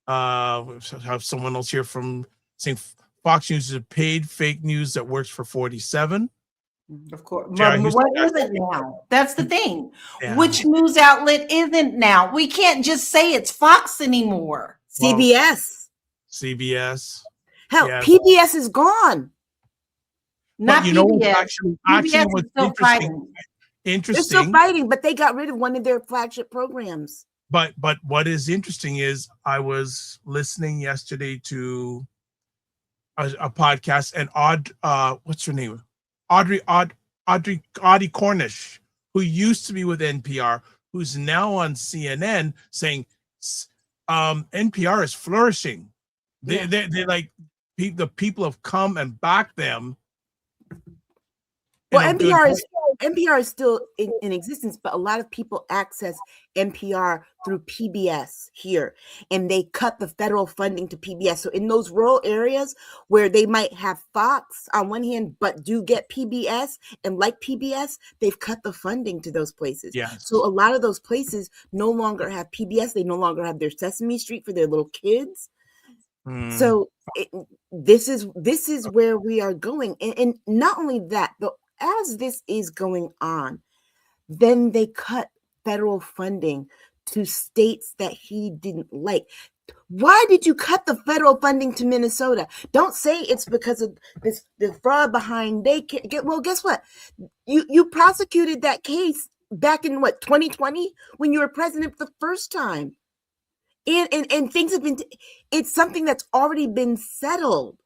We have someone else here from saying Fox News is a paid fake news that works for 47. Of course. But what is it now? That's the thing. Yeah. Which news outlet isn't now? We can't just say it's Fox anymore. CBS. Hell, yeah. PBS is gone. Not you know, PBS. Actually what's interesting. They're still fighting, but they got rid of one of their flagship programs. But what is interesting is I was listening yesterday to a podcast, and what's her name? Audrey Cornish, who used to be with NPR, who's now on CNN, saying NPR is flourishing. They like the people have come and backed them. Well, NPR is still in existence, but a lot of people access NPR through PBS here, and they cut the federal funding to PBS. So in those rural areas where they might have Fox on one hand, but do get PBS, and like PBS, they've cut the funding to those places. Yes. So a lot of those places no longer have PBS. They no longer have their Sesame Street for their little kids. So this is where we are going. And not only that, but as this is going on, then they cut federal funding to states that he didn't like. Why did you cut the federal funding to Minnesota? Don't say it's because of the fraud behind daycare. Well, guess what? You prosecuted that case back in 2020 when you were president the first time. And things have been, it's something that's already been settled.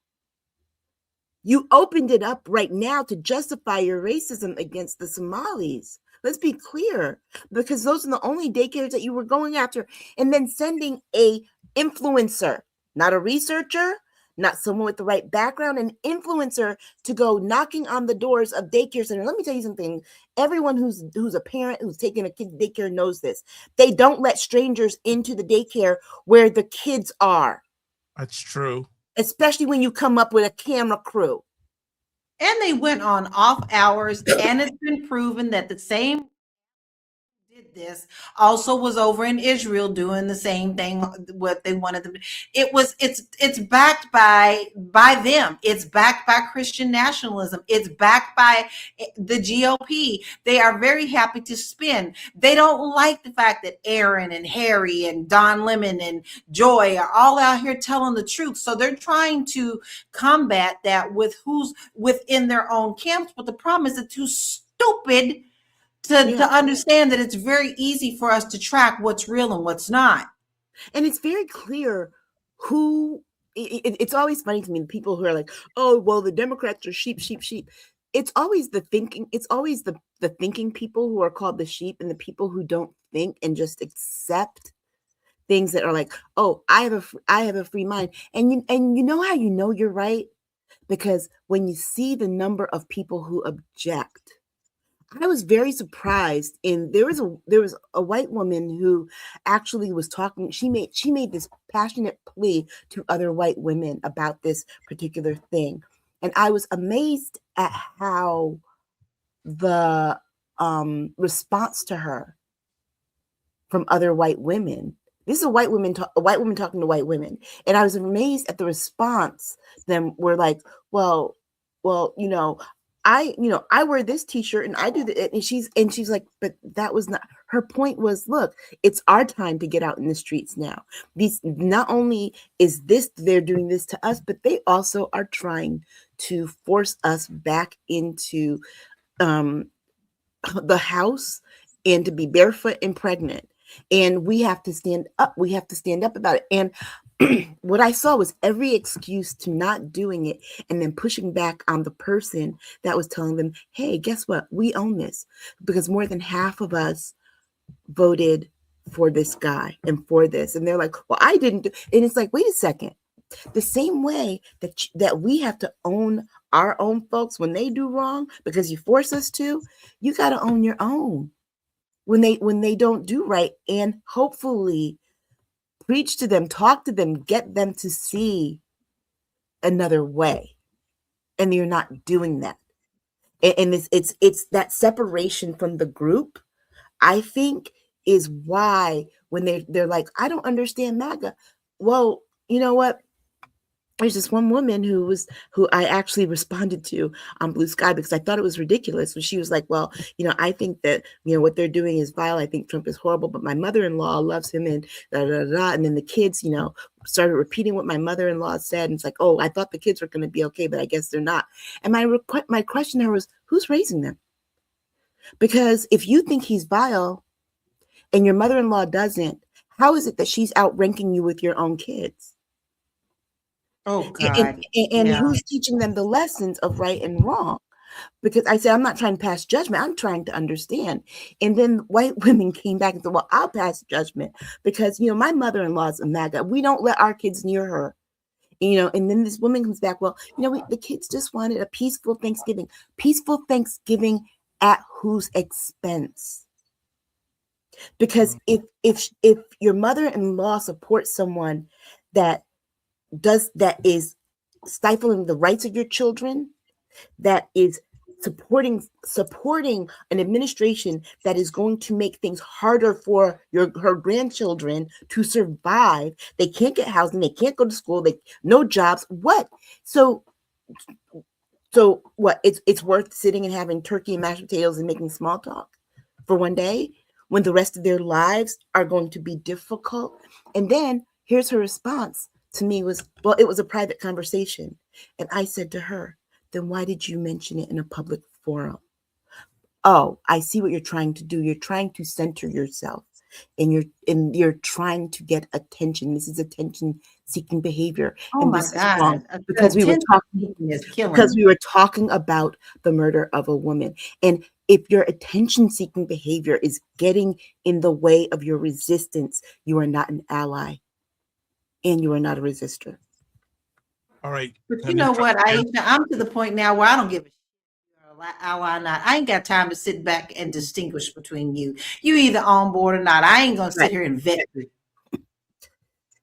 You opened it up right now to justify your racism against the Somalis. Let's be clear, because those are the only daycares that you were going after, and then sending a influencer, not a researcher, not someone with the right background, an influencer to go knocking on the doors of daycare centers. Let me tell you something. Everyone who's a parent who's taking a kid to daycare knows this. They don't let strangers into the daycare where the kids are. That's true. Especially when you come up with a camera crew. And they went on off hours, and it's been proven that the same did this also was over in Israel doing the same thing, what they wanted them to. It's backed by them. It's backed by Christian nationalism. It's backed by the GOP. They are very happy to spin. They don't like the fact that Aaron and Harry and Don Lemon and Joy are all out here telling the truth. So they're trying to combat that with who's within their own camps. But the problem is they're too stupid to understand that it's very easy for us to track what's real and what's not. And it's very clear who, it's always funny to me, the people who are like, oh, well, the Democrats are sheep. it's always the thinking. It's always the thinking people who are called the sheep, and the people who don't think and just accept things that are like, oh, I have a free mind. And you know how you know you're right? Because when you see the number of people who object, I was very surprised. And there was a white woman who actually was talking. She made this passionate plea to other white women about this particular thing. And I was amazed at how the response to her from other white women. This is a white woman talking to white women. And I was amazed at the response. Them were like, well, I wear this t-shirt and I do the, and she's like, but that was not her point. Was, look, it's our time to get out in the streets now. These, not only is this, they're doing this to us, but they also are trying to force us back into the house and to be barefoot and pregnant. And we have to stand up. We have to stand up about it. And what I saw was every excuse to not doing it, and then pushing back on the person that was telling them, hey, guess what? We own this, because more than half of us voted for this guy and for this. And they're like, well, I didn't do. And it's like, wait a second. The same way that we have to own our own folks when they do wrong, because you force us to, you got to own your own when they don't do right, and hopefully preach to them, talk to them, get them to see another way. And you're not doing that. And it's that separation from the group, I think, is why when they're like, I don't understand MAGA. Well, you know what? There's this one woman who I actually responded to on Blue Sky, because I thought it was ridiculous. When she was like, well, I think that, what they're doing is vile. I think Trump is horrible, but my mother-in-law loves him, and da, da, da, da. And then the kids, started repeating what my mother-in-law said. And it's like, oh, I thought the kids were going to be okay, but I guess they're not. And my question to her was, who's raising them? Because if you think he's vile and your mother-in-law doesn't, how is it that she's outranking you with your own kids? Oh, God. And who's teaching them the lessons of right and wrong? Because I said, I'm not trying to pass judgment. I'm trying to understand. And then white women came back and said, well, I'll pass judgment because, my mother-in-law is a MAGA. We don't let our kids near her. And then this woman comes back, well, the kids just wanted a peaceful Thanksgiving. Peaceful Thanksgiving at whose expense? Because if your mother-in-law supports someone that is stifling the rights of your children, that is supporting an administration that is going to make things harder for her grandchildren to survive. They can't get housing, they can't go to school, no jobs. What? So what? It's worth sitting and having turkey and mashed potatoes and making small talk for one day when the rest of their lives are going to be difficult? And then here's her response to me was, well, it was a private conversation. And I said to her, then why did you mention it in a public forum? Oh, I see what you're trying to do. You're trying to center yourself, and you're trying to get attention. This is attention-seeking behavior. Oh, and my this God. is wrong because we were talking about the murder of a woman. And if your attention-seeking behavior is getting in the way of your resistance, you are not an ally. And you are not a resistor. All right. But you know what, Aisha, I'm to the point now where I don't give a shit if you're an ally or not. I ain't got time to sit back and distinguish between you. You either on board or not. I ain't gonna sit here and vet you.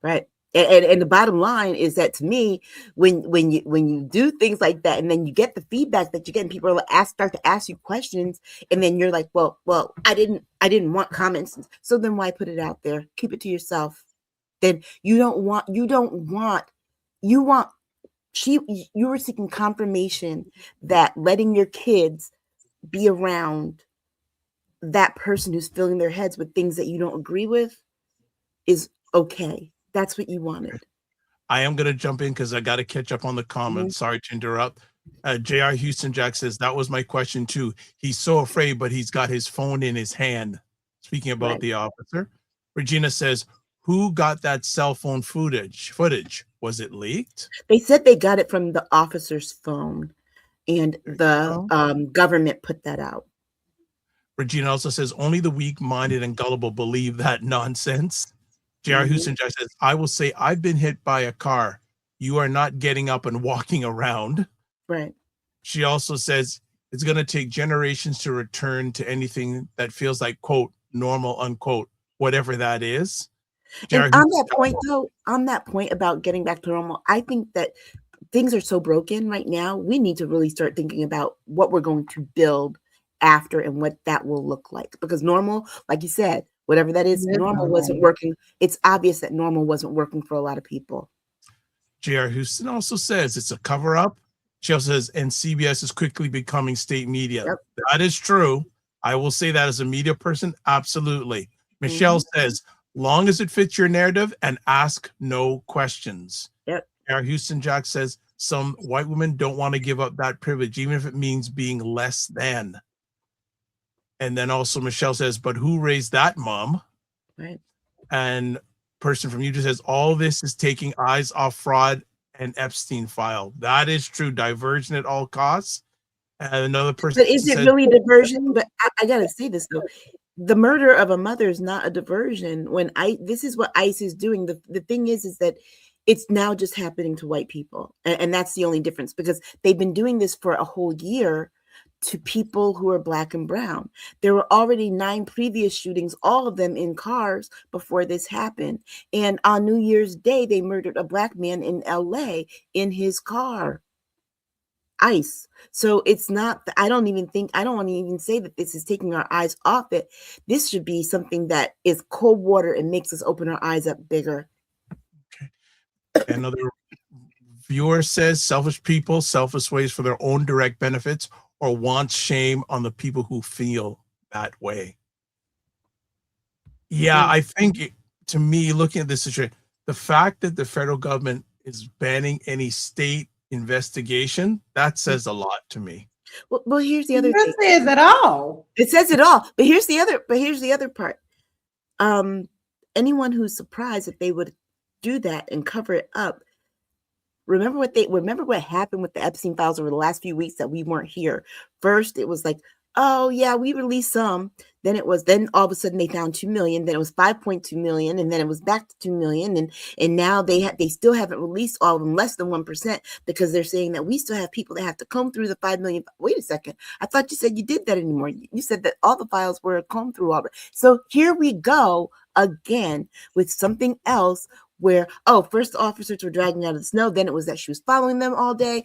Right. And the bottom line is that, to me, when you do things like that, and then you get the feedback that you get, and people start to ask you questions, and then you're like, well, I didn't want comments. So then why put it out there? Keep it to yourself. Then you were seeking confirmation that letting your kids be around that person who's filling their heads with things that you don't agree with is okay. That's what you wanted. I am going to jump in because I got to catch up on the comments. Sorry to interrupt. J.R. Houston Jack says, that was my question too. He's so afraid, but he's got his phone in his hand. Speaking about the officer. Regina says, who got that cell phone footage? Was it leaked? They said they got it from the officer's phone. and There you the go. government put that out. Regina also says, only the weak-minded and gullible believe that nonsense. J.R. Houston Judge says, I will say I've been hit by a car. You are not getting up and walking around. Right. She also says it's going to take generations to return to anything that feels like, quote, normal, unquote, whatever that is. And on that point, though, on that point about getting back to normal, I think that things are so broken right now. We need to really start thinking about what we're going to build after and what that will look like. Because normal, like you said, whatever that is, normal wasn't working. It's obvious that normal wasn't working for a lot of people. J.R. Houston also says it's a cover-up. She also says, and CBS is quickly becoming state media. Yep. That is true. I will say that as a media person, absolutely. Michelle says, long as it fits your narrative and ask no questions. Yep. J.R. Houston Jack says, some white women don't want to give up that privilege, even if it means being less than. And then also Michelle says, but who raised that, mom? Right. And person from Utah says, all this is taking eyes off fraud and Epstein file. That is true. Diversion at all costs. And another person But is it really diversion? But I gotta say this though. The murder of a mother is not a diversion. This is what ICE is doing. The thing is that it's now just happening to white people. And that's the only difference, because they've been doing this for a whole year to people who are Black and brown. There were already 9 previous shootings, all of them in cars, before this happened. And on New Year's Day, they murdered a Black man in LA in his car. ICE. So it's not, I don't want to even say that this is taking our eyes off it. This should be something that is cold water and makes us open our eyes up bigger. Okay. Another viewer says, selfish people, selfish ways for their own direct benefits, or wants shame on the people who feel that way. Yeah, I think to me, looking at this situation, the fact that the federal government is banning any state investigation, that says a lot to me. Well, here's the other thing. It says it all. It says it all. But here's the other part. Anyone who's surprised that they would do that and cover it up. Remember what happened with the Epstein files over the last few weeks that we weren't here. First, it was like, oh yeah, we released some. Then all of a sudden they found 2 million. Then it was 5.2 million, and then it was back to 2 million. And now they still haven't released all of them, less than 1%, because they're saying that we still have people that have to comb through the 5 million. Wait a second. I thought you said you did that anymore. You said that all the files were combed through already. So here we go again with something else where, first the officers were dragging out of the snow. Then it was that she was following them all day.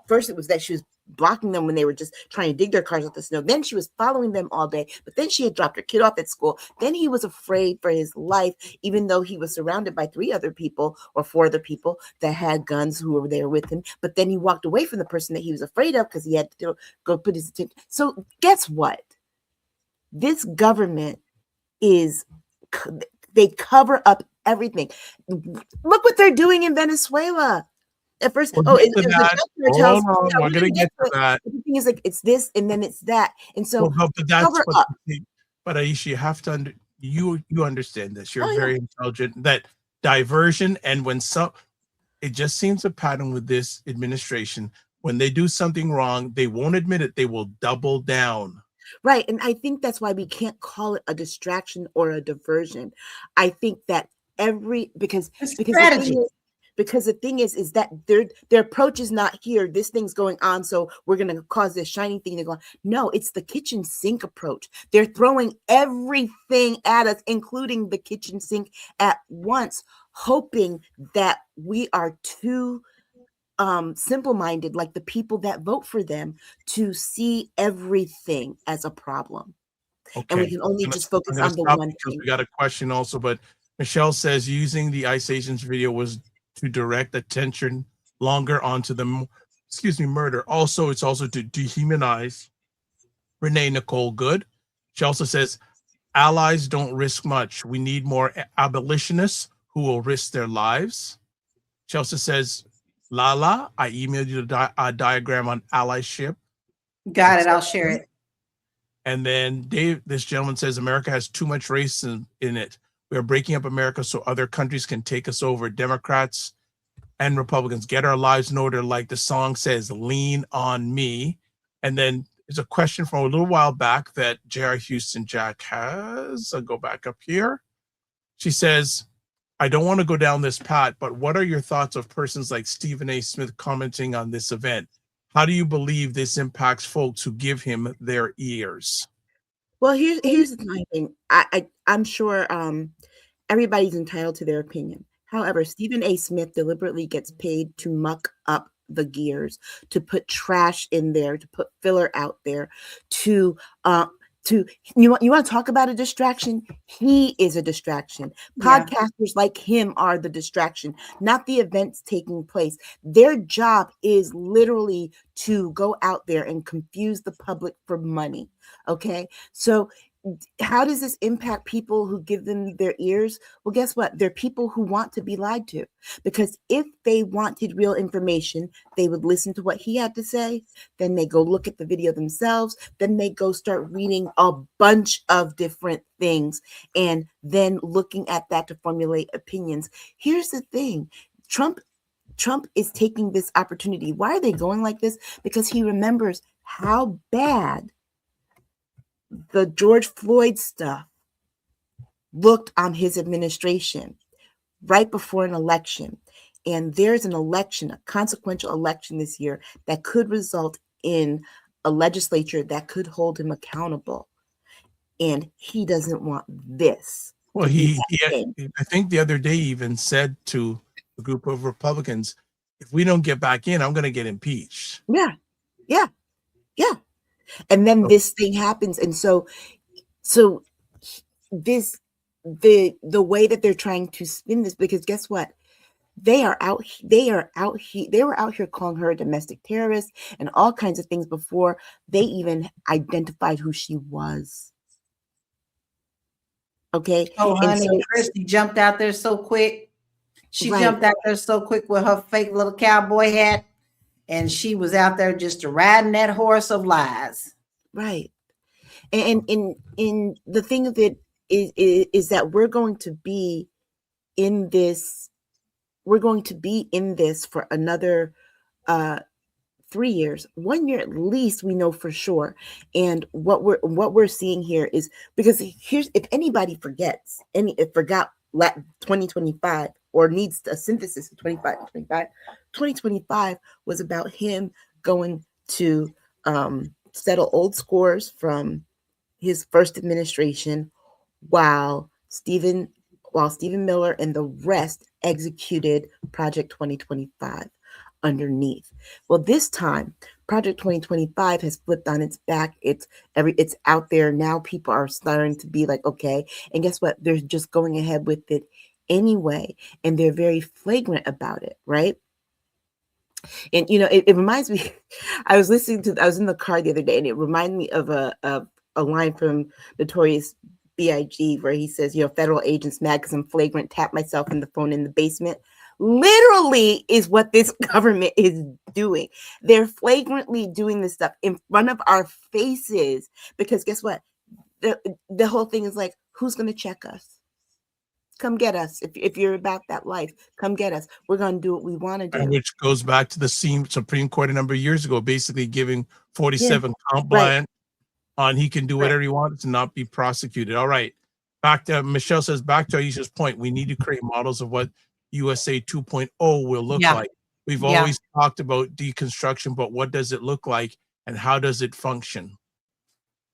First it was that she was blocking them when they were just trying to dig their cars out the snow. Then she was following them all day, but then she had dropped her kid off at school. Then he was afraid for his life, even though he was surrounded by 4 other people that had guns who were there with him. But then he walked away from the person that he was afraid of because he had to go put his attention. So guess what? This government they cover up everything. Look what they're doing in Venezuela. At first, we're going to get to that. The thing is, like, it's this and then it's that, and so cover up. But Aisha, you have to you understand this. You're very intelligent. That diversion, and it just seems a pattern with this administration. When they do something wrong, they won't admit it. They will double down. Right, and I think that's why we can't call it a distraction or a diversion. I think that because the thing is that their approach is not here. This thing's going on, so we're going to cause this shiny thing to go on. No, it's the kitchen sink approach. They're throwing everything at us, including the kitchen sink at once, hoping that we are too simple-minded, like the people that vote for them, to see everything as a problem. Okay. And we can only just focus on the one thing. We got a question also, but Michelle says using the ICE agents video was to direct attention longer onto the murder. Also, it's also to dehumanize Renee Nicole Good. She also says allies don't risk much. We need more abolitionists who will risk their lives. She also says, LaLa, I emailed you a diagram on allyship. Got it. I'll share it. And then this gentleman says America has too much racism in it. We are breaking up America so other countries can take us over. Democrats and Republicans, get our lives in order, like the song says, lean on me. And then there's a question from a little while back that J.R. Houston Jack has. I'll go back up here. She says, I don't want to go down this path, but what are your thoughts of persons like Stephen A. Smith commenting on this event? How do you believe this impacts folks who give him their ears? Well, here's the thing. I'm sure everybody's entitled to their opinion. However, Stephen A. Smith deliberately gets paid to muck up the gears, to put trash in there, to put filler out there, to you want to talk about a distraction? He is a distraction. Yeah. Podcasters like him are the distraction, not the events taking place. Their job is literally to go out there and confuse the public for money. Okay, so how does this impact people who give them their ears? Well, guess what? They're people who want to be lied to, because if they wanted real information, they would listen to what he had to say. Then they go look at the video themselves. Then they go start reading a bunch of different things and then looking at that to formulate opinions. Here's the thing. Trump is taking this opportunity. Why are they going like this? Because he remembers how bad the George Floyd stuff looked on his administration right before an election. And there's an election, a consequential election this year that could result in a legislature that could hold him accountable. And he doesn't want this. Well, I think the other day he even said to a group of Republicans, if we don't get back in, I'm going to get impeached. Yeah. And then this thing happens. And so this, the way that they're trying to spin this, because guess what? They were out here calling her a domestic terrorist and all kinds of things before they even identified who she was. Okay. Oh, honey, so, Christy jumped out there so quick. She right. jumped out there so quick with her fake little cowboy hat. And she was out there just riding that horse of lies. Right. And in the thing of it is that we're going to be in this for another 3 years, 1 year at least, we know for sure. And what we're seeing here is, because if anybody forgot 2025 or needs a synthesis of 2025 was about him going to settle old scores from his first administration while Stephen Miller and the rest executed Project 2025 underneath. Well, this time Project 2025 has flipped on its back. It's out there now. People are starting to be like, okay, and guess what? They're just going ahead with it anyway, and they're very flagrant about it, right? And it reminds me. I was in the car the other day, and it reminded me of a line from Notorious B.I.G. where he says, federal agents mad because I'm flagrant, tap myself in the phone in the basement. Literally is what this government is doing. They're flagrantly doing this stuff in front of our faces, because guess what? The whole thing is like, who's going to check us? Come get us. If you're about that life, come get us. We're going to do what we want to do. Which goes back to the Supreme Court a number of years ago, basically giving 47 count blank on he can do whatever he wants and not be prosecuted. All right. Back to Michelle says, back to Aisha's point, we need to create models of what USA 2.0 will look like. We've always talked about deconstruction, but what does it look like and how does it function?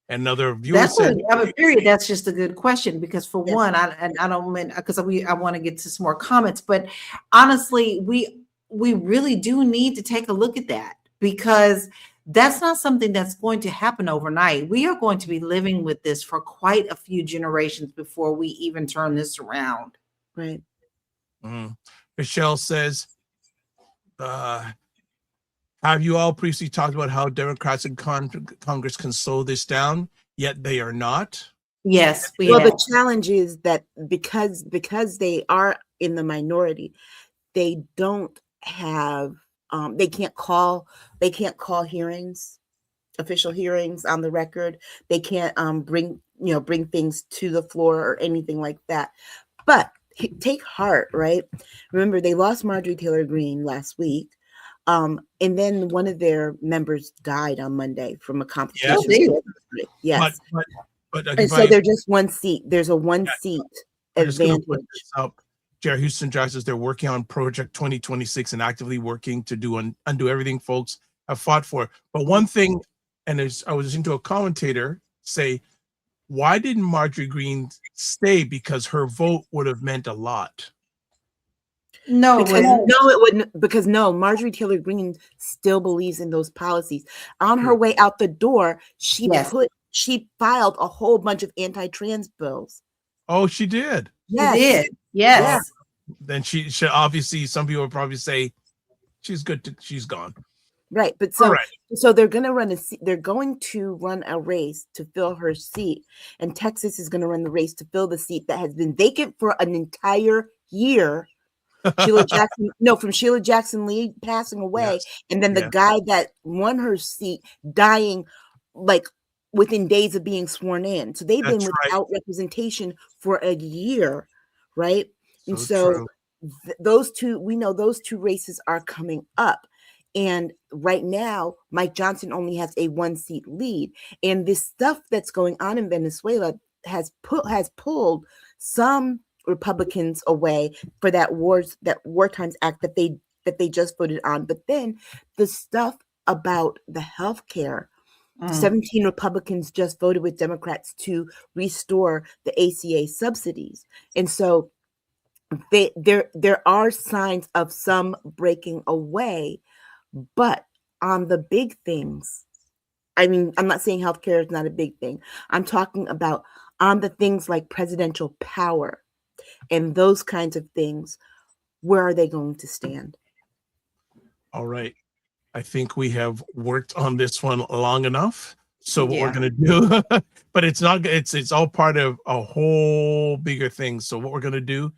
Another viewer said, period. That's just a good question, because for one, I don't mean, because I want to get to some more comments, but honestly, we really do need to take a look at that, because that's not something that's going to happen overnight. We are going to be living with this for quite a few generations before we even turn this around. Right. Michelle says, have you all previously talked about how Democrats in Congress can slow this down, yet they are not? Yes, the challenge is that because they are in the minority, they don't have they can't call hearings, official hearings on the record. They can't bring things to the floor or anything like that. But take heart, right? Remember, they lost Marjorie Taylor Greene last week. And then one of their members died on Monday from a complication. Yes. But And so they're just one seat. There's a one seat I'm just going to put advantage. this up. Jerry Houston Drive says they're working on Project 2026 and actively working to undo everything folks have fought for. But one thing, and I was listening to a commentator say, why didn't Marjorie Greene stay? Because her vote would have meant a lot. No, it wouldn't. Because Marjorie Taylor Greene still believes in those policies. On her way out the door, she filed a whole bunch of anti-trans bills. Oh, she did. Yes. She did. Yes. Then she should obviously. Some people would probably say she's good. She's gone. Right, but so they're going to run a race to fill her seat, and Texas is going to run the race to fill the seat that has been vacant for an entire year. From Sheila Jackson Lee passing away, and then the guy that won her seat dying like within days of being sworn in. So they've been without representation for a year, right? And so those two races are coming up. And right now, Mike Johnson only has a one seat lead. And this stuff that's going on in Venezuela has pulled some Republicans away for that War Times Act that they just voted on. But then the stuff about the health care, 17 Republicans just voted with Democrats to restore the ACA subsidies. And so there are signs of some breaking away. But on the big things, I mean, I'm not saying healthcare is not a big thing. I'm talking about on the things like presidential power and those kinds of things. Where are they going to stand? All right. I think we have worked on this one long enough. So what we're going to do, but it's all part of a whole bigger thing. So what we're going to do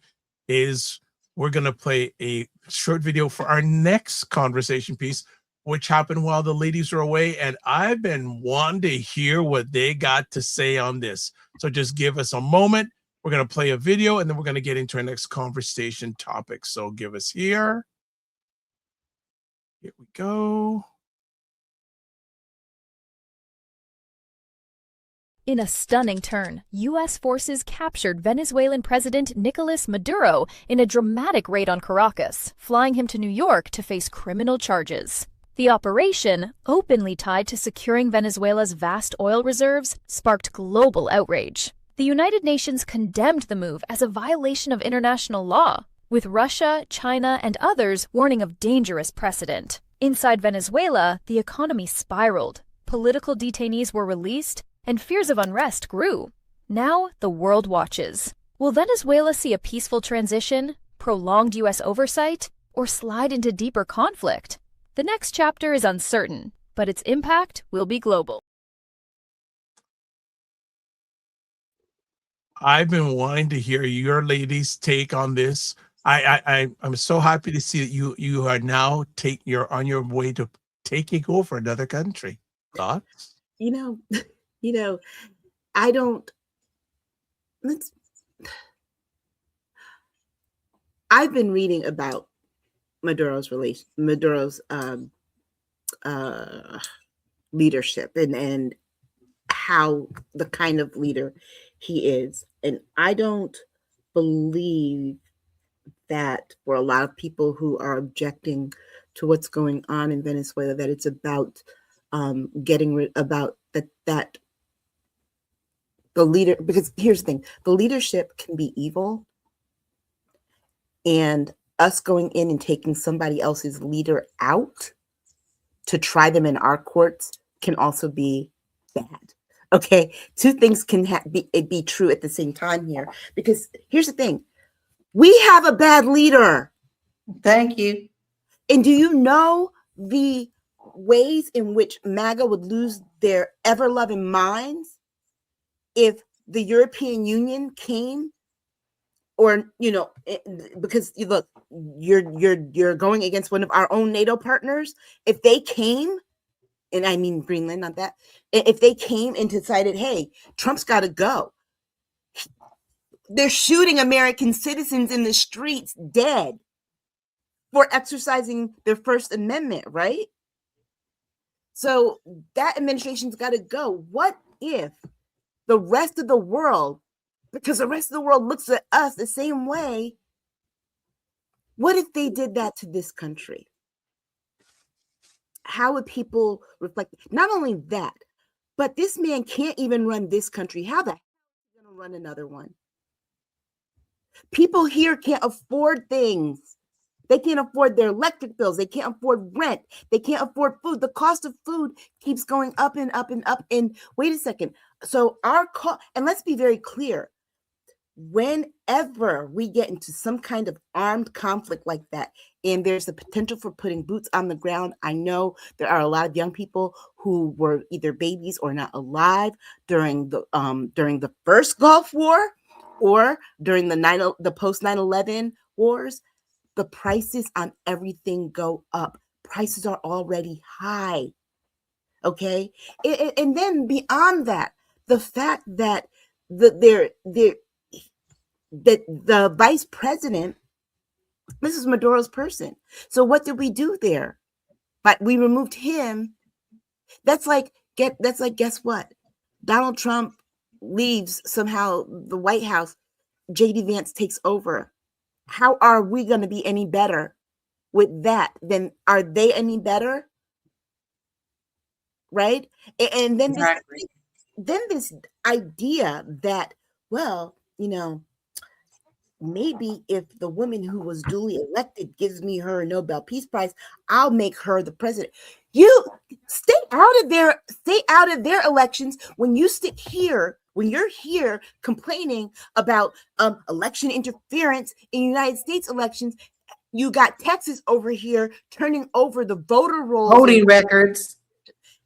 is we're going to play a short video for our next conversation piece, which happened while the ladies were away. And I've been wanting to hear what they got to say on this. So just give us a moment. We're going to play a video and then we're going to get into our next conversation topic. So give us here. Here we go. In a stunning turn, U.S. forces captured Venezuelan President Nicolas Maduro in a dramatic raid on Caucus, flying him to New York to face criminal charges. The operation, openly tied to securing Venezuela's vast oil reserves, sparked global outrage. The United Nations condemned the move as a violation of international law, with Russia, China, and others warning of dangerous precedent. Inside Venezuela, the economy spiraled. Political detainees were released, and fears of unrest grew. Now, the world watches. Will Venezuela see a peaceful transition, prolonged U.S. oversight, or slide into deeper conflict? The next chapter is uncertain, but its impact will be global. I've been wanting to hear your ladies' take on this. I'm so happy to see that you are now you're on your way to taking over another country. Thoughts? I don't. I've been reading about Maduro's leadership and how the kind of leader he is, and I don't believe that for a lot of people who are objecting to what's going on in Venezuela, that it's about getting rid about that the leader, because here's the thing, the leadership can be evil, and us going in and taking somebody else's leader out to try them in our courts can also be bad. Okay, two things can be true at the same time here, because here's the thing, we have a bad leader. Thank you. And do you know the ways in which MAGA would lose their ever-loving minds if the European Union came, or because you look, you're going against one of our own NATO partners. If they came, and I mean Greenland, not that. If they came and decided, hey, Trump's got to go, They're shooting American citizens in the streets dead for exercising their First Amendment, right? So that administration's got to go. What if the rest of the world, because the rest of the world looks at us the same way, what if they did that to this country? How would people reflect? Not only that, but this man can't even run this country. How the hell is he going to run another one? People here can't afford things. They can't afford their electric bills. They can't afford rent. They can't afford food. The cost of food keeps going up and up and up. And wait a second. So and let's be very clear. Whenever we get into some kind of armed conflict like that, and there's the potential for putting boots on the ground, I know there are a lot of young people who were either babies or not alive during the first Gulf War or during the post 9/11 wars. The prices on everything go up. Prices are already high. Okay. And then beyond that, the fact that the vice president, this is Maduro's person. So what did we do there? But we removed him. Guess what? Donald Trump leaves somehow the White House. JD Vance takes over. How are we going to be any better with that? Then are they any better? Right? And then this idea that, well, maybe if the woman who was duly elected gives me her Nobel Peace Prize, I'll make her the president. You stay out of their elections. When you're here complaining about election interference in United States elections, you got Texas over here turning over the voter rolls, voting records,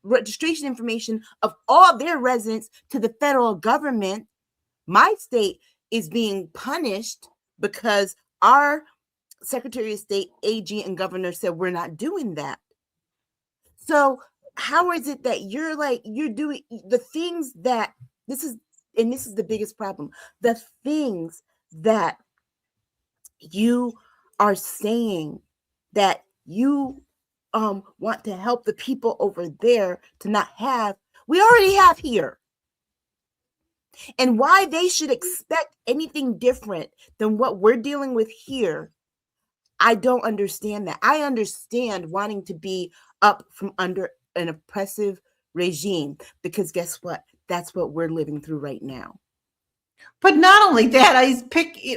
registration information of all their residents to the federal government. My state is being punished because our Secretary of State, AG, and governor said we're not doing that. So how is it that you're doing the things that this is the biggest problem, the things that you are saying that you want to help the people over there to not have, we already have here. And why they should expect anything different than what we're dealing with here, I don't understand that. I understand wanting to be up from under an oppressive regime, because guess what? That's what we're living through right now. But not only that,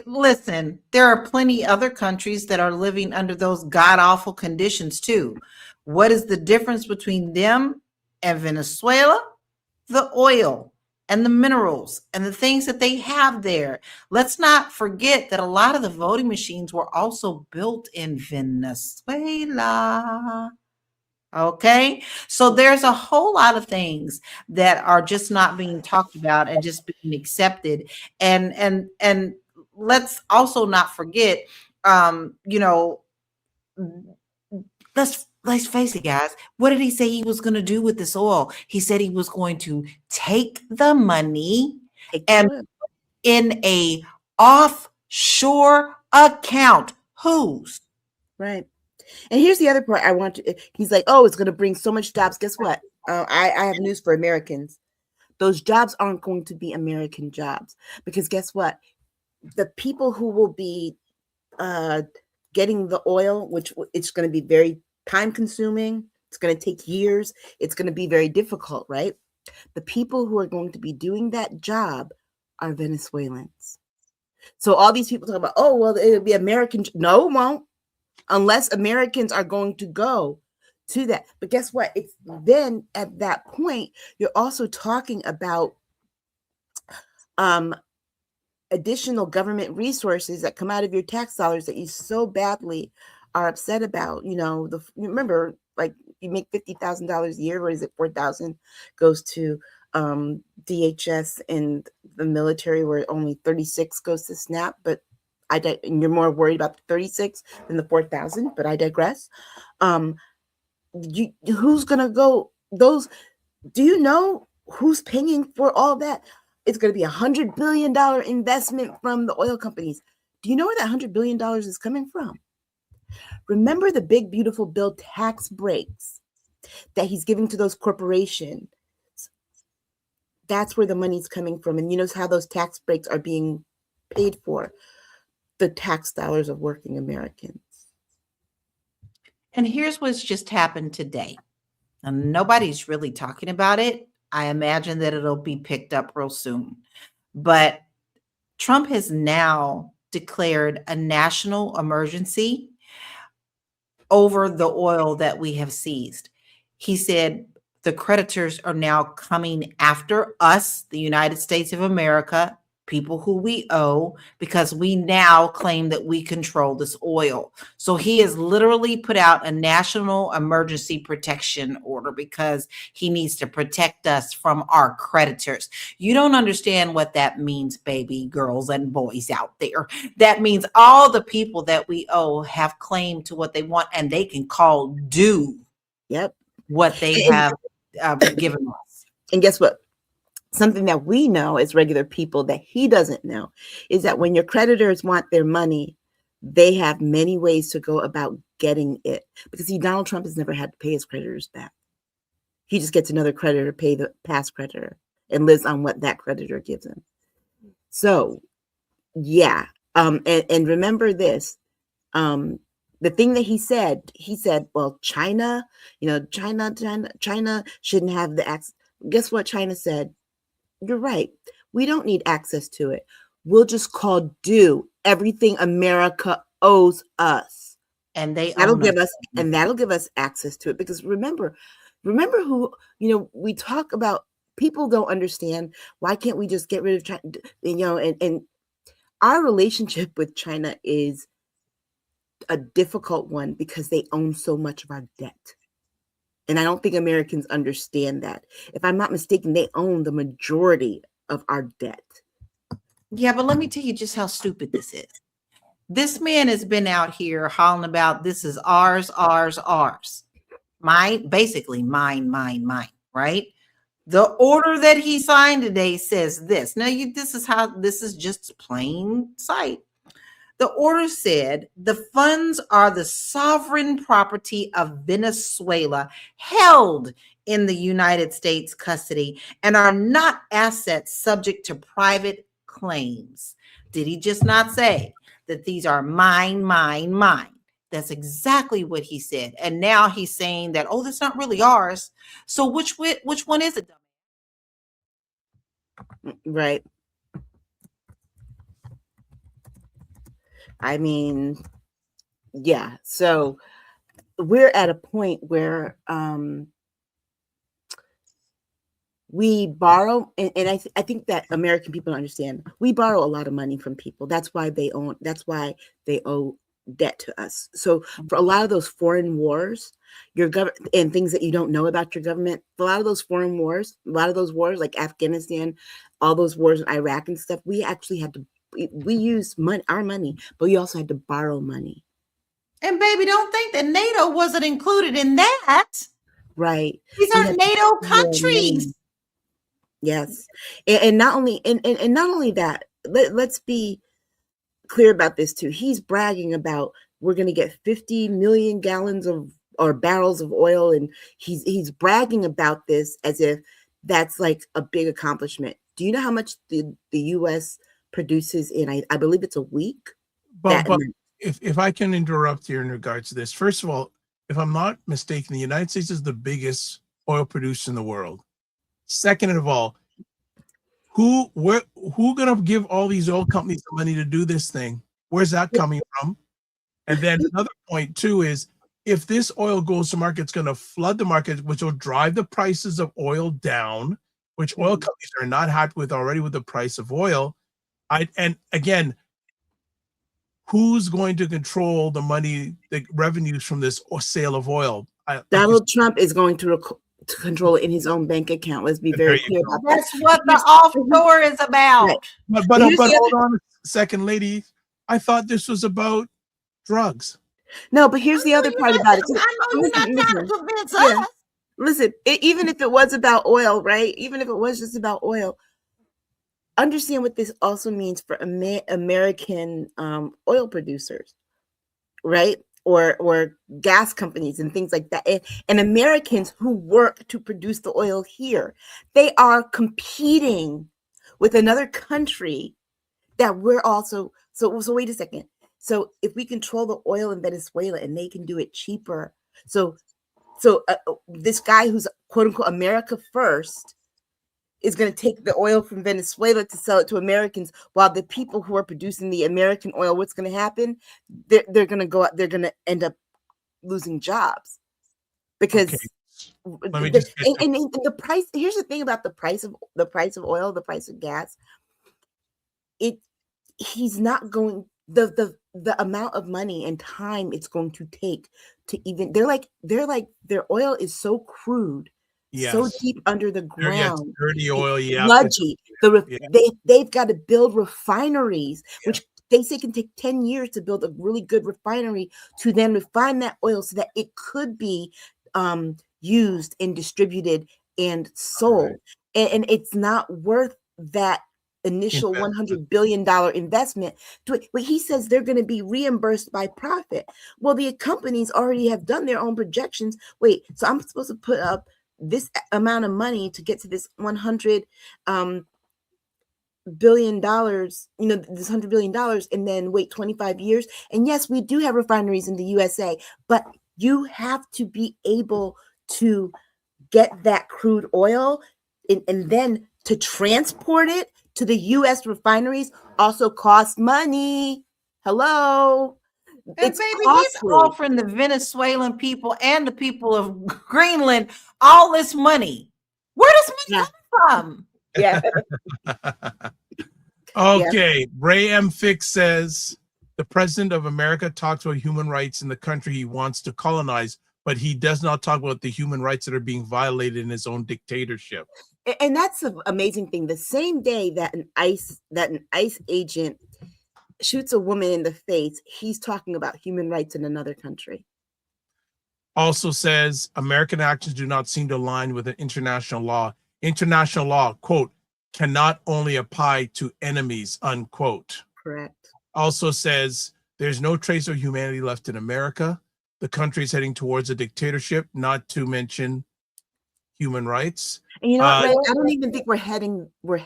listen, there are plenty other countries that are living under those god-awful conditions too. What is the difference between them and Venezuela? The oil and the minerals and the things that they have there. Let's not forget that a lot of the voting machines were also built in Venezuela. Okay, so there's a whole lot of things that are just not being talked about and just being accepted. And let's also not forget, let's face it, guys. What did he say he was going to do with this oil? He said he was going to take the money and in a offshore account. Whose? Right. And here's the other part I want to, he's like, oh, it's going to bring so much jobs. Guess what? I have news for Americans. Those jobs aren't going to be American jobs, because guess what? The people who will be getting the oil, which it's going to be very time consuming. It's going to take years. It's going to be very difficult, right? The people who are going to be doing that job are Venezuelans. So all these people talk about, oh, well, it'll be American. No, it won't. Unless Americans are going to go to that. But guess what? It's then at that point, you're also talking about additional government resources that come out of your tax dollars that you so badly are upset about. Remember, like, you make $50,000 a year, or is it 4,000 goes to DHS and the military, where only 36 goes to SNAP, but and you're more worried about the 36 than the 4,000, but I digress. Who's gonna go? Do you know who's paying for all that? it's going to be $100 billion investment from the oil companies. Do you know where that $100 billion is coming from? Remember the big, beautiful bill tax breaks that he's giving to those corporations? That's where the money's coming from. And you know how those tax breaks are being paid for? The tax dollars of working Americans. And here's what's just happened today. And nobody's really talking about it. I imagine that it'll be picked up real soon. But Trump has now declared a national emergency over the oil that we have seized. He said the creditors are now coming after us, the United States of America, people who we owe, because we now claim that we control this oil. So he has literally put out a national emergency protection order because he needs to protect us from our creditors. You don't understand what that means, baby girls and boys out there. That means all the people that we owe have claim to what they want, and they can call due what they have given us. And guess what? Something that we know as regular people that he doesn't know is that when your creditors want their money, they have many ways to go about getting it. Because see, Donald Trump has never had to pay his creditors back. He just gets another creditor to pay the past creditor and lives on what that creditor gives him. So, yeah. And remember this. The thing that he said, well, China shouldn't have the access. Guess what China said? You're right. We don't need access to it. We'll just call due everything America owes us. And that'll give us access to it. Because remember who, we talk about, people don't understand, why can't we just get rid of China? And our relationship with China is a difficult one because they own so much of our debt. And I don't think Americans understand that. If I'm not mistaken, they own the majority of our debt. Yeah, but let me tell you just how stupid this is. This man has been out here hollering about this is ours, ours, ours. Basically mine, right? The order that he signed today says this. Now, this is just plain sight. The order said the funds are the sovereign property of Venezuela held in the United States custody and are not assets subject to private claims. Did he just not say that these are mine? That's exactly what he said. And now he's saying that, oh, that's not really ours. So which one is it? Right. I mean, yeah. So we're at a point where we borrow, and I think that American people understand. We borrow a lot of money from people. That's why they owe debt to us. So for a lot of those foreign wars, your government and things that you don't know about your government, a lot of those foreign wars, like Afghanistan, all those wars in Iraq and stuff, we actually had to. We used our money, but we also had to borrow money. And baby, don't think that NATO wasn't included in that. Right. These are NATO countries. Yes. And not only that, let's be clear about this too. He's bragging about we're going to get 50 million gallons or barrels of oil, and he's bragging about this as if that's like a big accomplishment. Do you know how much the U.S. produces in, I believe it's a week? But if I can interrupt here in regards to this, first of all, if I'm not mistaken, the United States is the biggest oil producer in the world. Second of all, who gonna give all these oil companies the money to do this thing? Where's that coming from? And then another point too is, if this oil goes to market, it's going to flood the market, which will drive the prices of oil down, which oil companies are not happy with already with the price of oil. And again, who's going to control the money, the revenues from this sale of oil? Donald Trump is going to control it in his own bank account. Let's be very clear about that. That's what the offshore is about. Right. But hold on a second, lady. I thought this was about drugs. No, but here's the other part about it. I know you're not trying to convince us. Listen, even if it was about oil, right? Even if it was just about oil, understand what this also means for American oil producers, right? Or gas companies and things like that. And Americans who work to produce the oil here, they are competing with another country that we're also, so wait a second. So if we control the oil in Venezuela and they can do it cheaper, so this guy who's quote unquote America first is going to take the oil from Venezuela to sell it to Americans, while the people who are producing the American oil, what's going to happen? They're going to go out, they're going to end up losing jobs because Let me just and the price. Here's the thing about the price of oil, the price of gas. He's not going the amount of money and time it's going to take to even. They're like their oil is so crude. Yes. So deep under the ground, dirty oil, sludgy. They've got to build refineries, which they say can take 10 years to build a really good refinery to then refine that oil so that it could be used and distributed and sold. Right. And it's not worth that initial $100 billion investment. But he says they're going to be reimbursed by profit. Well, the companies already have done their own projections. Wait, so I'm supposed to put up this amount of money to get to this $100 billion, this $100 billion, and then wait 25 years. And yes, we do have refineries in the USA, but you have to be able to get that crude oil and then to transport it to the US refineries also costs money. Hello. And It's baby, costly. he's offering the Venezuelan people and the people of Greenland all this money. Where does money come from? Yeah. Okay. Ray M. Fix says the president of America talks about human rights in the country he wants to colonize, but he does not talk about the human rights that are being violated in his own dictatorship. And that's the amazing thing. The same day that an ICE agent shoots a woman in the face, he's talking about human rights in another country. Also says American actions do not seem to align with an international law. International law, quote, cannot only apply to enemies, unquote. Correct. Also says there's no trace of humanity left in America. The country is heading towards a dictatorship, not to mention human rights. And you know what, Ray? I don't even think we're heading. We're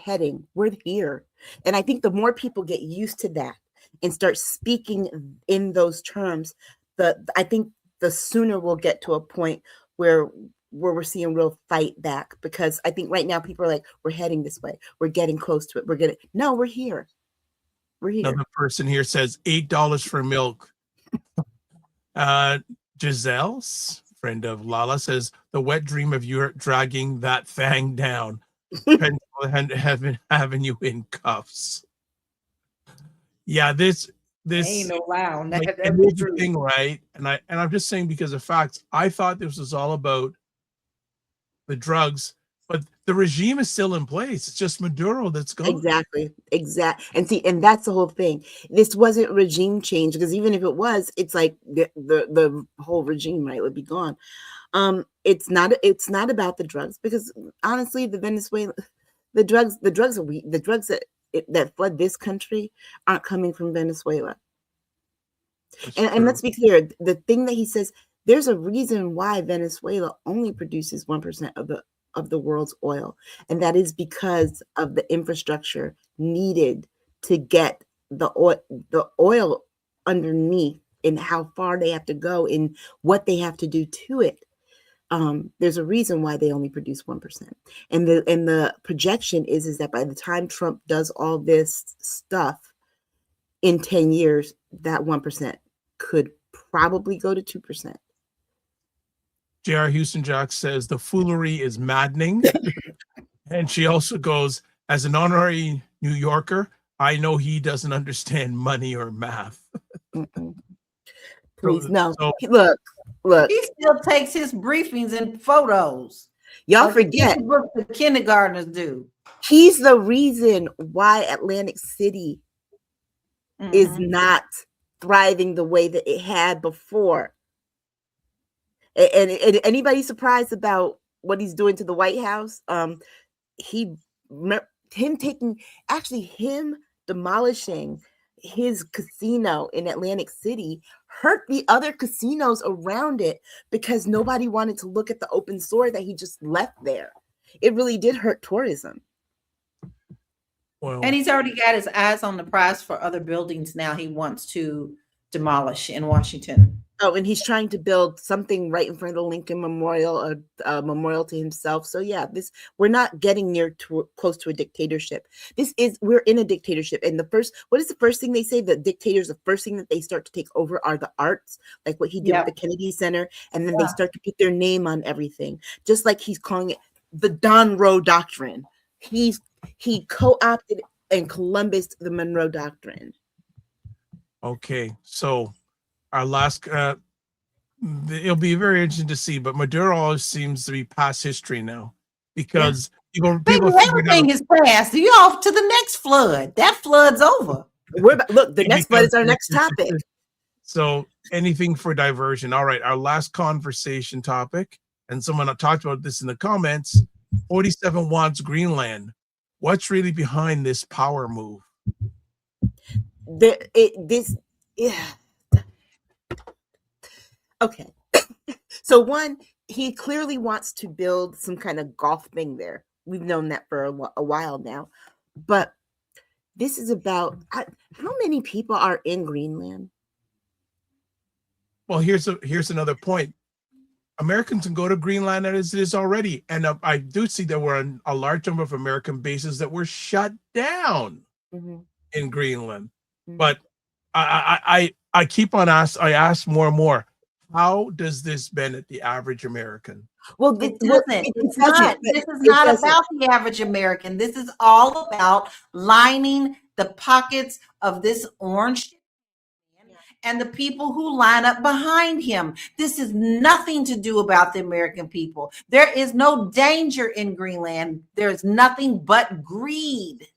here. And I think the more people get used to that and start speaking in those terms, I think the sooner we'll get to a point where we're seeing real fight back. Because I think right now people are like, we're heading this way. We're getting close to it. We're here. We're here. Another person here says $8 for milk. Giselle's friend of LaLa says the wet dream of you dragging that thing down, having you in cuffs. Yeah, this ain't no loud. Like, the thing, right? And I'm just saying because of facts. I thought this was all about the drugs, but the regime is still in place. It's just Maduro that's gone. Exactly. And see, and that's the whole thing. This wasn't regime change, because even if it was, it's like the whole regime, right, would be gone. It's not about the drugs, because honestly, the drugs that flood this country aren't coming from Venezuela. And let's be clear, the thing that he says, there's a reason why Venezuela only produces 1% of the world's oil, and that is because of the infrastructure needed to get the oil underneath, and how far they have to go and what they have to do to it. There's a reason why they only produce 1%, and the projection is that by the time Trump does all this stuff in 10 years, that 1% could probably go to 2%. J.R. Houston Jack says the foolery is maddening. And she also goes, as an honorary New Yorker, I know he doesn't understand money or math. Please, no. Look. He still takes his briefings and photos. Y'all forget what the kindergartners do. He's the reason why Atlantic City is not thriving the way that it had before. And anybody surprised about what he's doing to the White House? him demolishing his casino in Atlantic City hurt the other casinos around it because nobody wanted to look at the open store that he just left there. It really did hurt tourism. Well, And he's already got his eyes on the prize for other buildings now he wants to demolish in Washington. Oh, and he's trying to build something right in front of the Lincoln Memorial, a memorial to himself. So yeah, we're not getting close to a dictatorship. We're in a dictatorship. And what is the first thing they say? The dictators, the first thing that they start to take over are the arts, like what he did with the Kennedy Center. And then they start to put their name on everything, just like he's calling it the Don Roe Doctrine. He co-opted and Columbus the Monroe Doctrine. okay, so our last, it'll be very interesting to see, but Maduro always seems to be past history now because people everything is past. You off to the next flood. That flood's over. Look, the next flood is our next topic. So anything for diversion. All right, our last conversation topic, and someone talked about this in the comments. 47 wants Greenland. What's really behind this power move? Okay. So one, he clearly wants to build some kind of golf thing there. We've known that for a while now. But this is about how many people are in Greenland? Well, here's another point. Americans can go to Greenland as it is already. And I do see there were a large number of American bases that were shut down in Greenland. Mm-hmm. But I keep on I ask more and more, how does this benefit the average American? Well, this is not about the average American. This is all about lining the pockets of this orange and the people who line up behind him. This is nothing to do about the American people. There is no danger in Greenland. There's nothing but greed.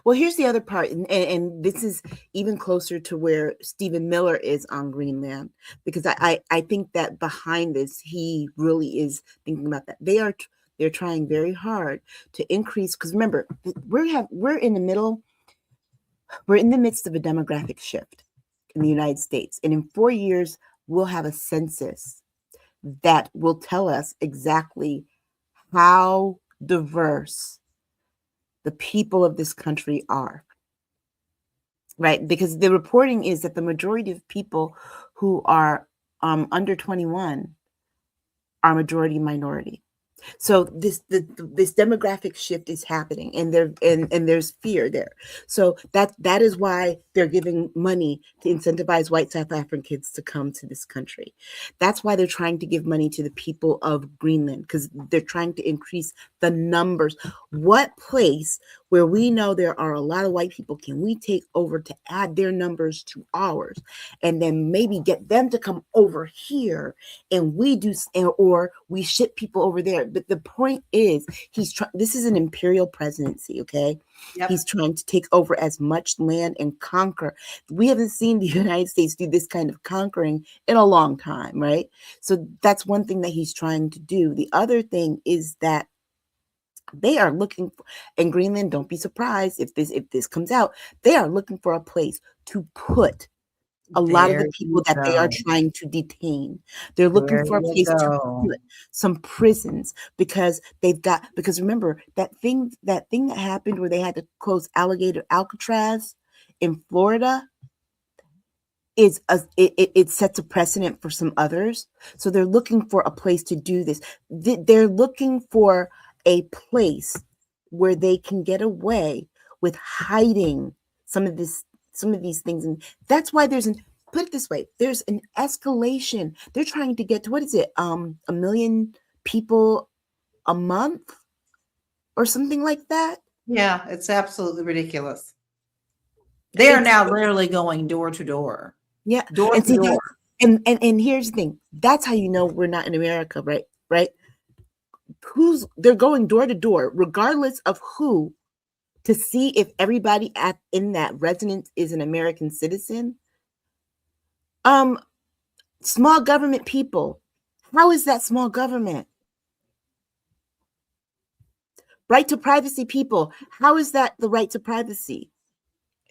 Well, here's the other part, and this is even closer to where Stephen Miller is on Greenland, because I think that behind this, he really is thinking about that. They're trying very hard to increase, because remember, we're in the midst of a demographic shift in the United States, and in 4 years, we'll have a census that will tell us exactly how diverse the people of this country are, right? Because the reporting is that the majority of people who are under 21 are majority minority. So this demographic shift is happening, and there's fear there. So that is why they're giving money to incentivize white South African kids to come to this country. That's why they're trying to give money to the people of Greenland, because they're trying to increase the numbers. What place where we know there are a lot of white people can we take over to add their numbers to ours, and then maybe get them to come over here, and or we ship people over there? But the point is, this is an imperial presidency, okay? Yep. He's trying to take over as much land and conquer. We haven't seen the United States do this kind of conquering in a long time, right? So that's one thing that he's trying to do. The other thing is that they are looking for, in Greenland, don't be surprised if this comes out, they are looking for a place to put a lot of the people that they are trying to detain. They're looking for a place to put some prisons, because remember that thing that happened where they had to close Alcatraz in Florida it sets a precedent for some others. So they're looking for a place to do this. They're looking for a place where they can get away with hiding some of these things, and that's why there's put it this way, there's an escalation. They're trying to get to, what is it, 1 million people a month or something like that. Yeah, it's absolutely ridiculous. They are now literally going door to door. Yeah, door to door. And here's the thing, that's how you know we're not in America, right? They're going door to door, regardless of who, to see if everybody in that residence is an American citizen. Small government people. How is that small government? Right to privacy, people. How is that the right to privacy?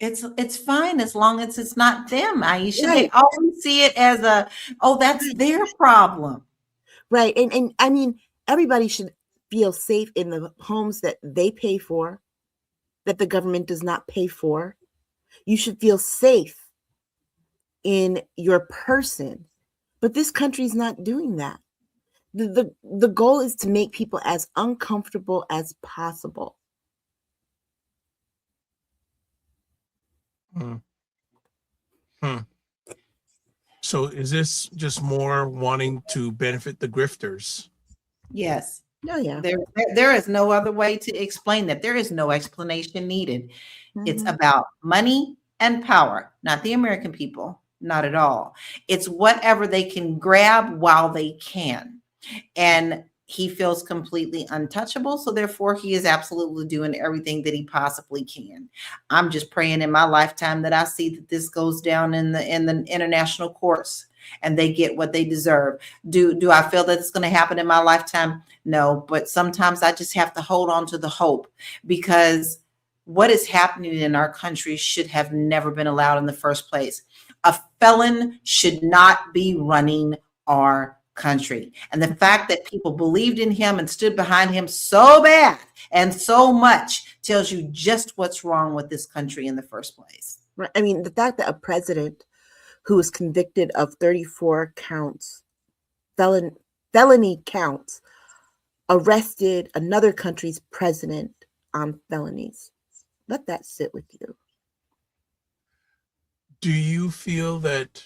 It's fine as long as it's not them, Aisha. They Right. always see it as that's their problem. Right. And I mean, everybody should feel safe in the homes that they pay for, that the government does not pay for. You should feel safe in your person. But this country's not doing that. The goal is to make people as uncomfortable as possible. So is this just more wanting to benefit the grifters? Yes. Oh, yeah. There is no other way to explain that. There is no explanation needed. It's Mhm. about money and power, not the American people, not at all. It's whatever they can grab while they can. And he feels completely untouchable. So therefore, he is absolutely doing everything that he possibly can. I'm just praying in my lifetime that I see that this goes down in the international courts and they get what they deserve. Do I feel that it's going to happen in my lifetime? No, but sometimes I just have to hold on to the hope, because what is happening in our country should have never been allowed in the first place. A felon should not be running our country. And the fact that people believed in him and stood behind him so bad and so much tells you just what's wrong with this country in the first place. Right. I mean, the fact that a president who was convicted of 34 counts, felony counts, arrested another country's president on felonies. Let that sit with you. Do you feel that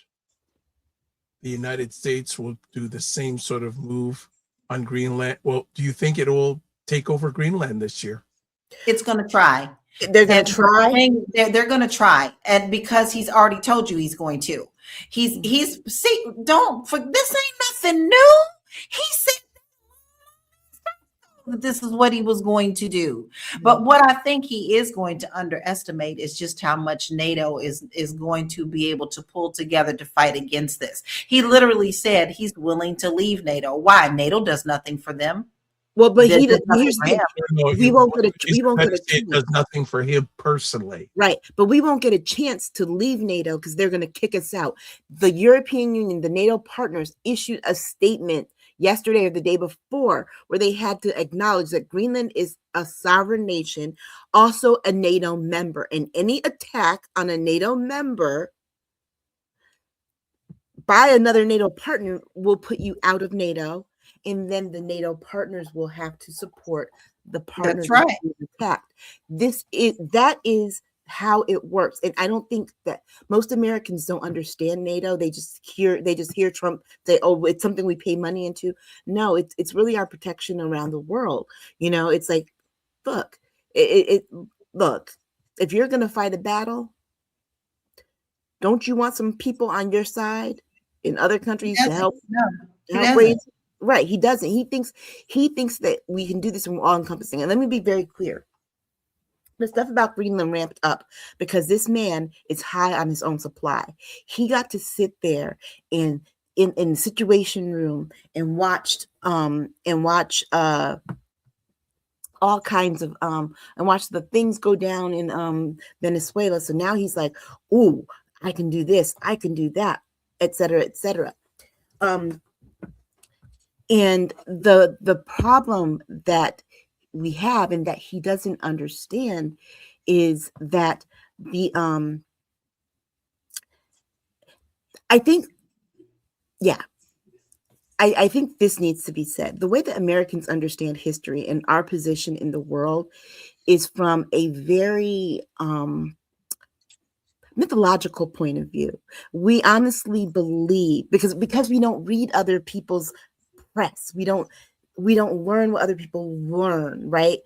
the United States will do the same sort of move on Greenland? Well, do you think it will take over Greenland this year? It's going to try. They're going to try. They're going to try, and because he's already told you he's going to. This ain't nothing new. He said that this is what he was going to do. But what I think he is going to underestimate is just how much NATO is going to be able to pull together to fight against this. He literally said he's willing to leave NATO. Why? NATO does nothing for them. Well, but It he does nothing here's for the, him. we won't get a It does nothing for him personally. right, but we won't get a chance to leave NATO because they're going to kick us out. The European Union, the NATO partners, issued a statement yesterday or the day before where they had to acknowledge that Greenland is a sovereign nation, also a NATO member, and any attack on a NATO member by another NATO partner will put you out of NATO, and then the NATO partners will have to support the partners That's right. that being attacked. That is how it works. And I don't think that most Americans don't understand NATO. They just hear Trump say, "Oh, it's something we pay money into." No, it's really our protection around the world. You know, it's like, look, look, if you're gonna fight a battle, don't you want some people on your side in other countries to help? Raise? Right, he doesn't. He thinks that we can do this from all encompassing. And let me be very clear. The stuff about Greenland ramped up because this man is high on his own supply. He got to sit there in the situation room and watch all kinds of and watch the things go down in Venezuela. So now he's like, "Ooh, I can do this, I can do that," etc., etc. And the problem that we have and that he doesn't understand is that I think this needs to be said. The way that Americans understand history and our position in the world is from a very mythological point of view. We honestly believe, because we don't read other people's press, we don't learn what other people learn, right?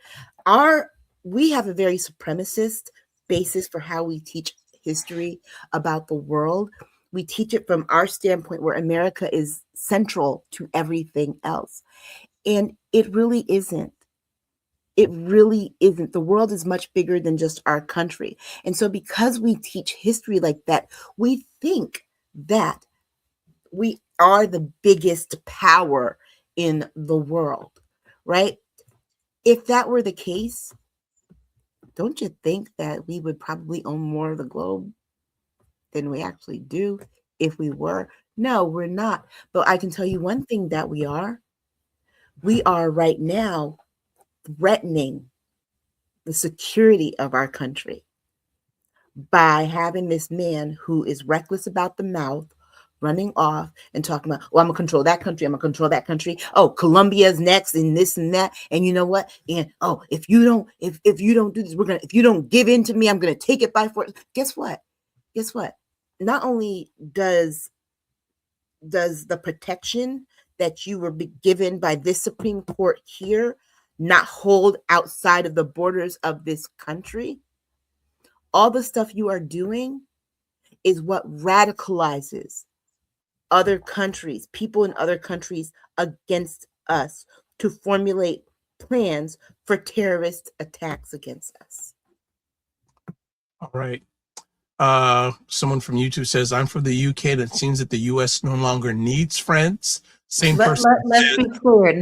We have a very supremacist basis for how we teach history about the world. We teach it from our standpoint where America is central to everything else. And it really isn't. It really isn't. The world is much bigger than just our country. And so because we teach history like that, we think that we are the biggest power in the world, right? If that were the case, don't you think that we would probably own more of the globe than we actually do if we were? No, we're not. But I can tell you one thing that we are. We are right now threatening the security of our country by having this man who is reckless about the mouth running off and talking about, oh, I'm gonna control that country, I'm gonna control that country. Oh, Colombia's next, and this and that. And you know what? And oh, if you don't do this, if you don't give in to me, I'm gonna take it by force. Guess what? Not only does the protection that you were given by this Supreme Court here not hold outside of the borders of this country, all the stuff you are doing is what radicalizes other countries, people in other countries against us to formulate plans for terrorist attacks against us. All right. Someone from YouTube says, I'm from the UK and it seems that the US no longer needs friends. Same person. Let's be clear.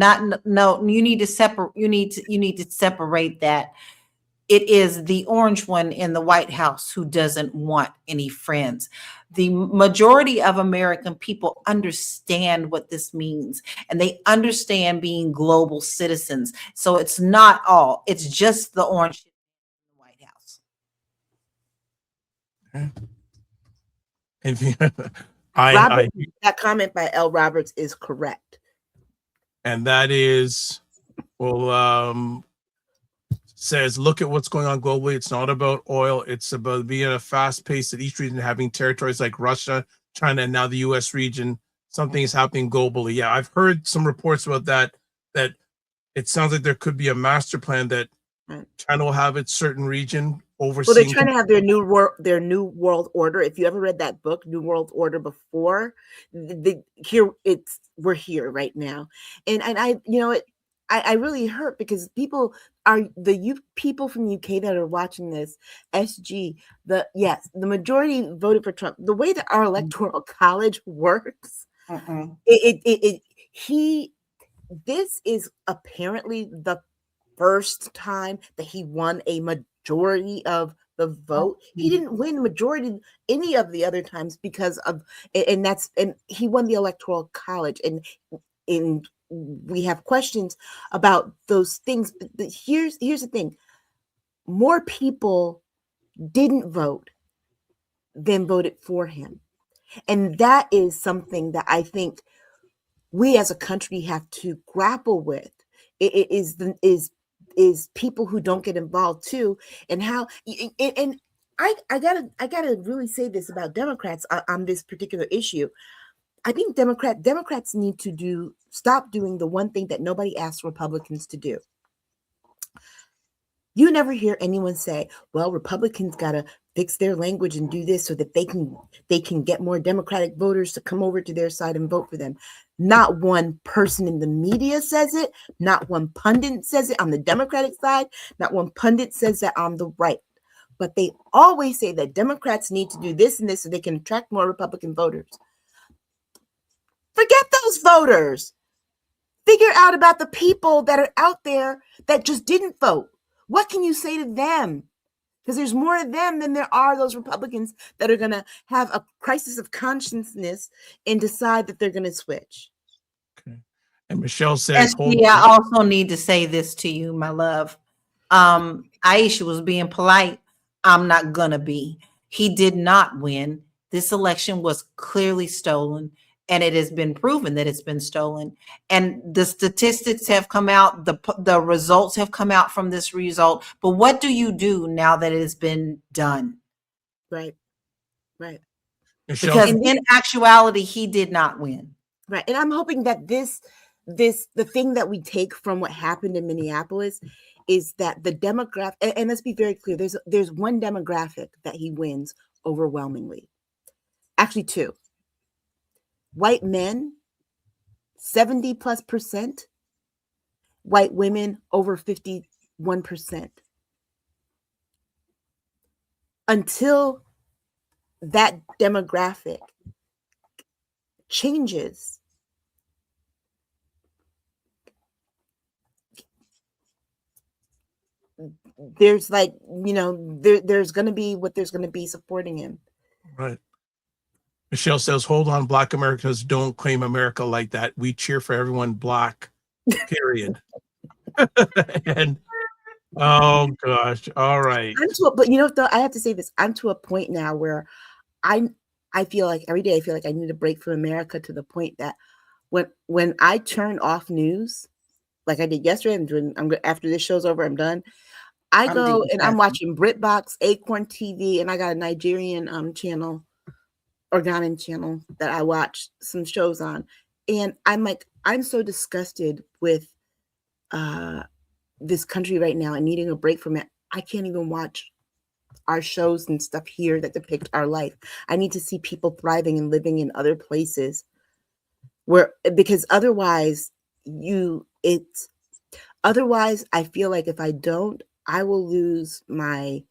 No, you need to separate. You need to separate that. It is the orange one in the White House who doesn't want any friends. The majority of American people understand what this means, and they understand being global citizens. So it's not all. It's just the orange in the White House. That comment by L. Roberts is correct. And that is, well, says, look at what's going on globally. It's not about oil. It's about being a fast pace at each region, having territories like Russia, China, and now the U.S. region. Something is happening globally. Yeah, I've heard some reports about that it sounds like there could be a master plan that China will have its certain region overseeing. Well, they're trying to have their new world order. If you ever read that book, New World Order, before, we're here right now. And I really hurt because people from the UK that are watching this, SG, the majority voted for Trump. The way that our electoral college works, this is apparently the first time that he won a majority of the vote. He didn't win majority any of the other times because of, and he won the electoral college, and we have questions about those things. But here's the thing: more people didn't vote than voted for him, and that is something that I think we as a country have to grapple with. It is people who don't get involved too, and how. And I gotta really say this about Democrats on this particular issue. I think Democrats need to stop doing the one thing that nobody asked Republicans to do. You never hear anyone say, well, Republicans got to fix their language and do this so that they can get more Democratic voters to come over to their side and vote for them. Not one person in the media says it. Not one pundit says it on the Democratic side. Not one pundit says that on the right. But they always say that Democrats need to do this and this so they can attract more Republican voters. Forget those voters. Figure out about the people that are out there that just didn't vote. What can you say to them? Because there's more of them than there are those Republicans that are going to have a crisis of consciousness and decide that they're going to switch. Okay. And Michelle says, I also need to say this to you, my love. Aisha was being polite. I'm not going to be. He did not win. This election was clearly stolen. And it has been proven that it's been stolen. And the statistics have come out. The results have come out from this result. But what do you do now that it has been done? Right. Because in actuality, he did not win. Right. And I'm hoping that the thing that we take from what happened in Minneapolis is that the demographic, and let's be very clear, there's one demographic that he wins overwhelmingly. Actually, two. White men, 70+%. White women, over 51%. Until that demographic changes, there's like, there's going to be what there's going to be supporting him. Right. Michelle says, hold on, Black Americans don't claim America like that. We cheer for everyone Black, period. And oh gosh. All right. But though, I have to say this. I'm to a point now where I feel like every day I feel like I need a break from America, to the point that when I turn off news, like I did yesterday, after this show's over, I'm done. I go and I'm watching BritBox, Acorn TV, and I got a Nigerian channel or Ghanaian channel that I watch some shows on. And I'm so disgusted with this country right now and needing a break from it. I can't even watch our shows and stuff here that depict our life. I need to see people thriving and living in other places because otherwise I feel like if I don't, I will lose my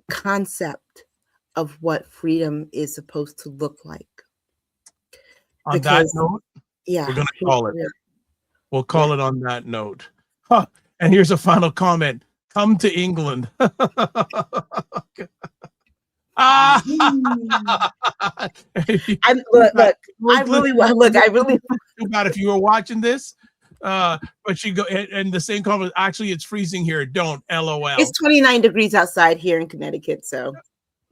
concept of what freedom is supposed to look like. On that note, yeah, we're going to call it. We'll call it on that note. Huh. And here's a final comment. Come to England. I really too bad if you were watching this. But you go and the same comment. Actually, it's freezing here. Don't LOL. It's 29 degrees outside here in Connecticut. So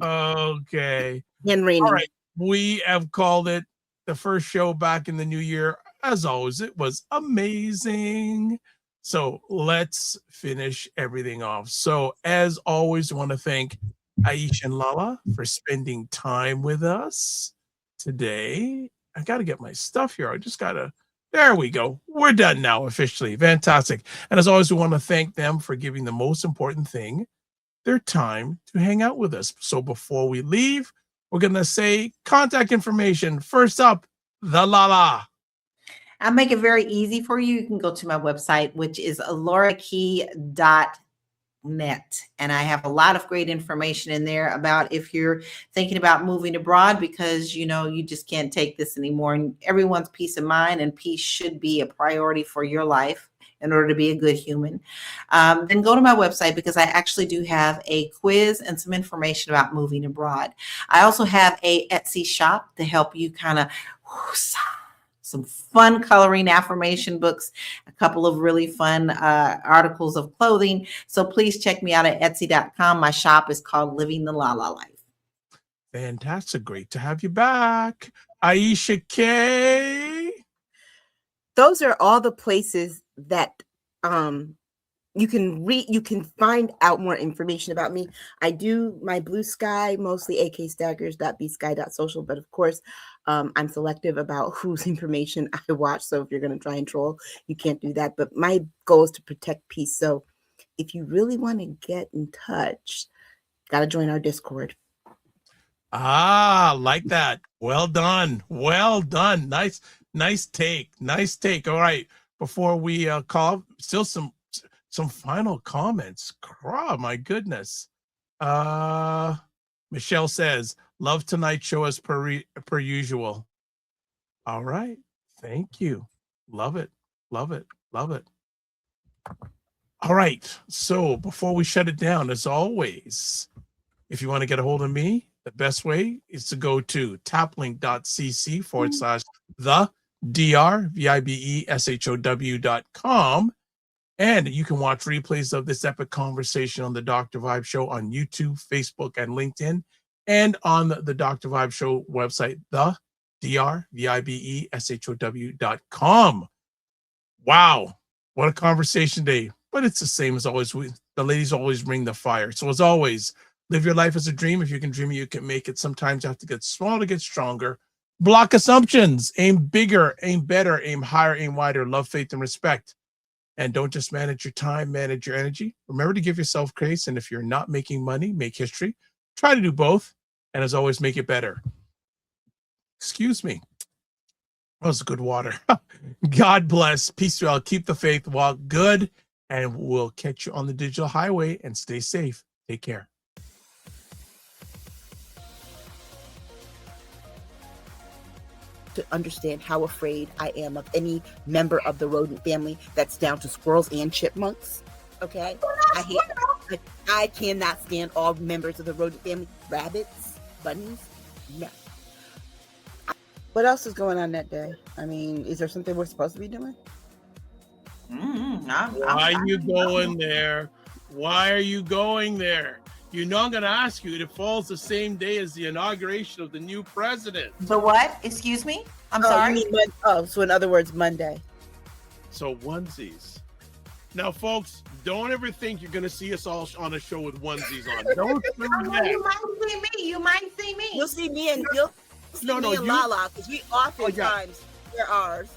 okay. And raining. All right. We have called it the first show back in the new year. As always, it was amazing. So let's finish everything off. So as always, I want to thank Aisha and LaLa for spending time with us today. I got to get my stuff here. I just got to, there we go. We're done now officially. Fantastic. And as always, we want to thank them for giving the most important thing, their time to hang out with us. So before we leave, we're going to say contact information. First up, the LaLa. I'll make it very easy for you. You can go to my website, which is alorakey.net. And I have a lot of great information in there about if you're thinking about moving abroad, because, you just can't take this anymore. And everyone's peace of mind and peace should be a priority for your life in order to be a good human. Then go to my website, because I actually do have a quiz and some information about moving abroad. I also have a Etsy shop to help you kind of some fun coloring affirmation books, a couple of really fun articles of clothing. So please check me out at Etsy.com. My shop is called Living the LaLa Life. Fantastic. Great to have you back. Aisha K. Those are all the places that you can find out more information about me. I do my Blue Sky, mostly akstaggers.bsky.social, but of course, I'm selective about whose information I watch. So if you're going to try and troll, you can't do that. But my goal is to protect peace. So if you really want to get in touch, got to join our Discord. Like that. Well done. Well done. Nice take. Nice take. All right. Before we call, still some final comments. My goodness. Michelle says, love tonight's show as per usual. All right. Thank you. Love it. Love it. Love it. All right. So before we shut it down, as always, if you want to get a hold of me, the best way is to go to taplink.cc/the drvibeshow.com. And you can watch replays of this epic conversation on the Dr. Vibe Show on YouTube, Facebook, and LinkedIn, and on the Dr. Vibe Show website, the drvibeshow.com. Wow, what a conversation day. But it's the same as always. The ladies always bring the fire. So as always, live your life as a dream. If you can dream it, you can make it. Sometimes you have to get small to get stronger. Block assumptions. Aim bigger, aim better, aim higher, aim wider. Love, faith, and respect. And don't just manage your time, manage your energy. Remember to give yourself grace. And if you're not making money, make history. Try to do both. And as always, make it better. Excuse me. That was good water. God bless. Peace to you all. Keep the faith. Walk good. And we'll catch you on the digital highway. And stay safe. Take care. To understand how afraid I am of any member of the rodent family that's down to squirrels and chipmunks. Okay, I hate that. I cannot stand all members of the rodent family. Rabbits, bunnies, no. What else is going on that day? I mean, is there something we're supposed to be doing? Why are you going there? Why are you going there? You know I'm going to ask you. It falls the same day as the inauguration of the new president. The what? Excuse me? I'm sorry. So in other words, Monday. So onesies. Now, folks, don't ever think you're going to see us all on a show with onesies on. Don't do that. You might see me. You might see me. You'll see me and LaLa because we oftentimes wear ours.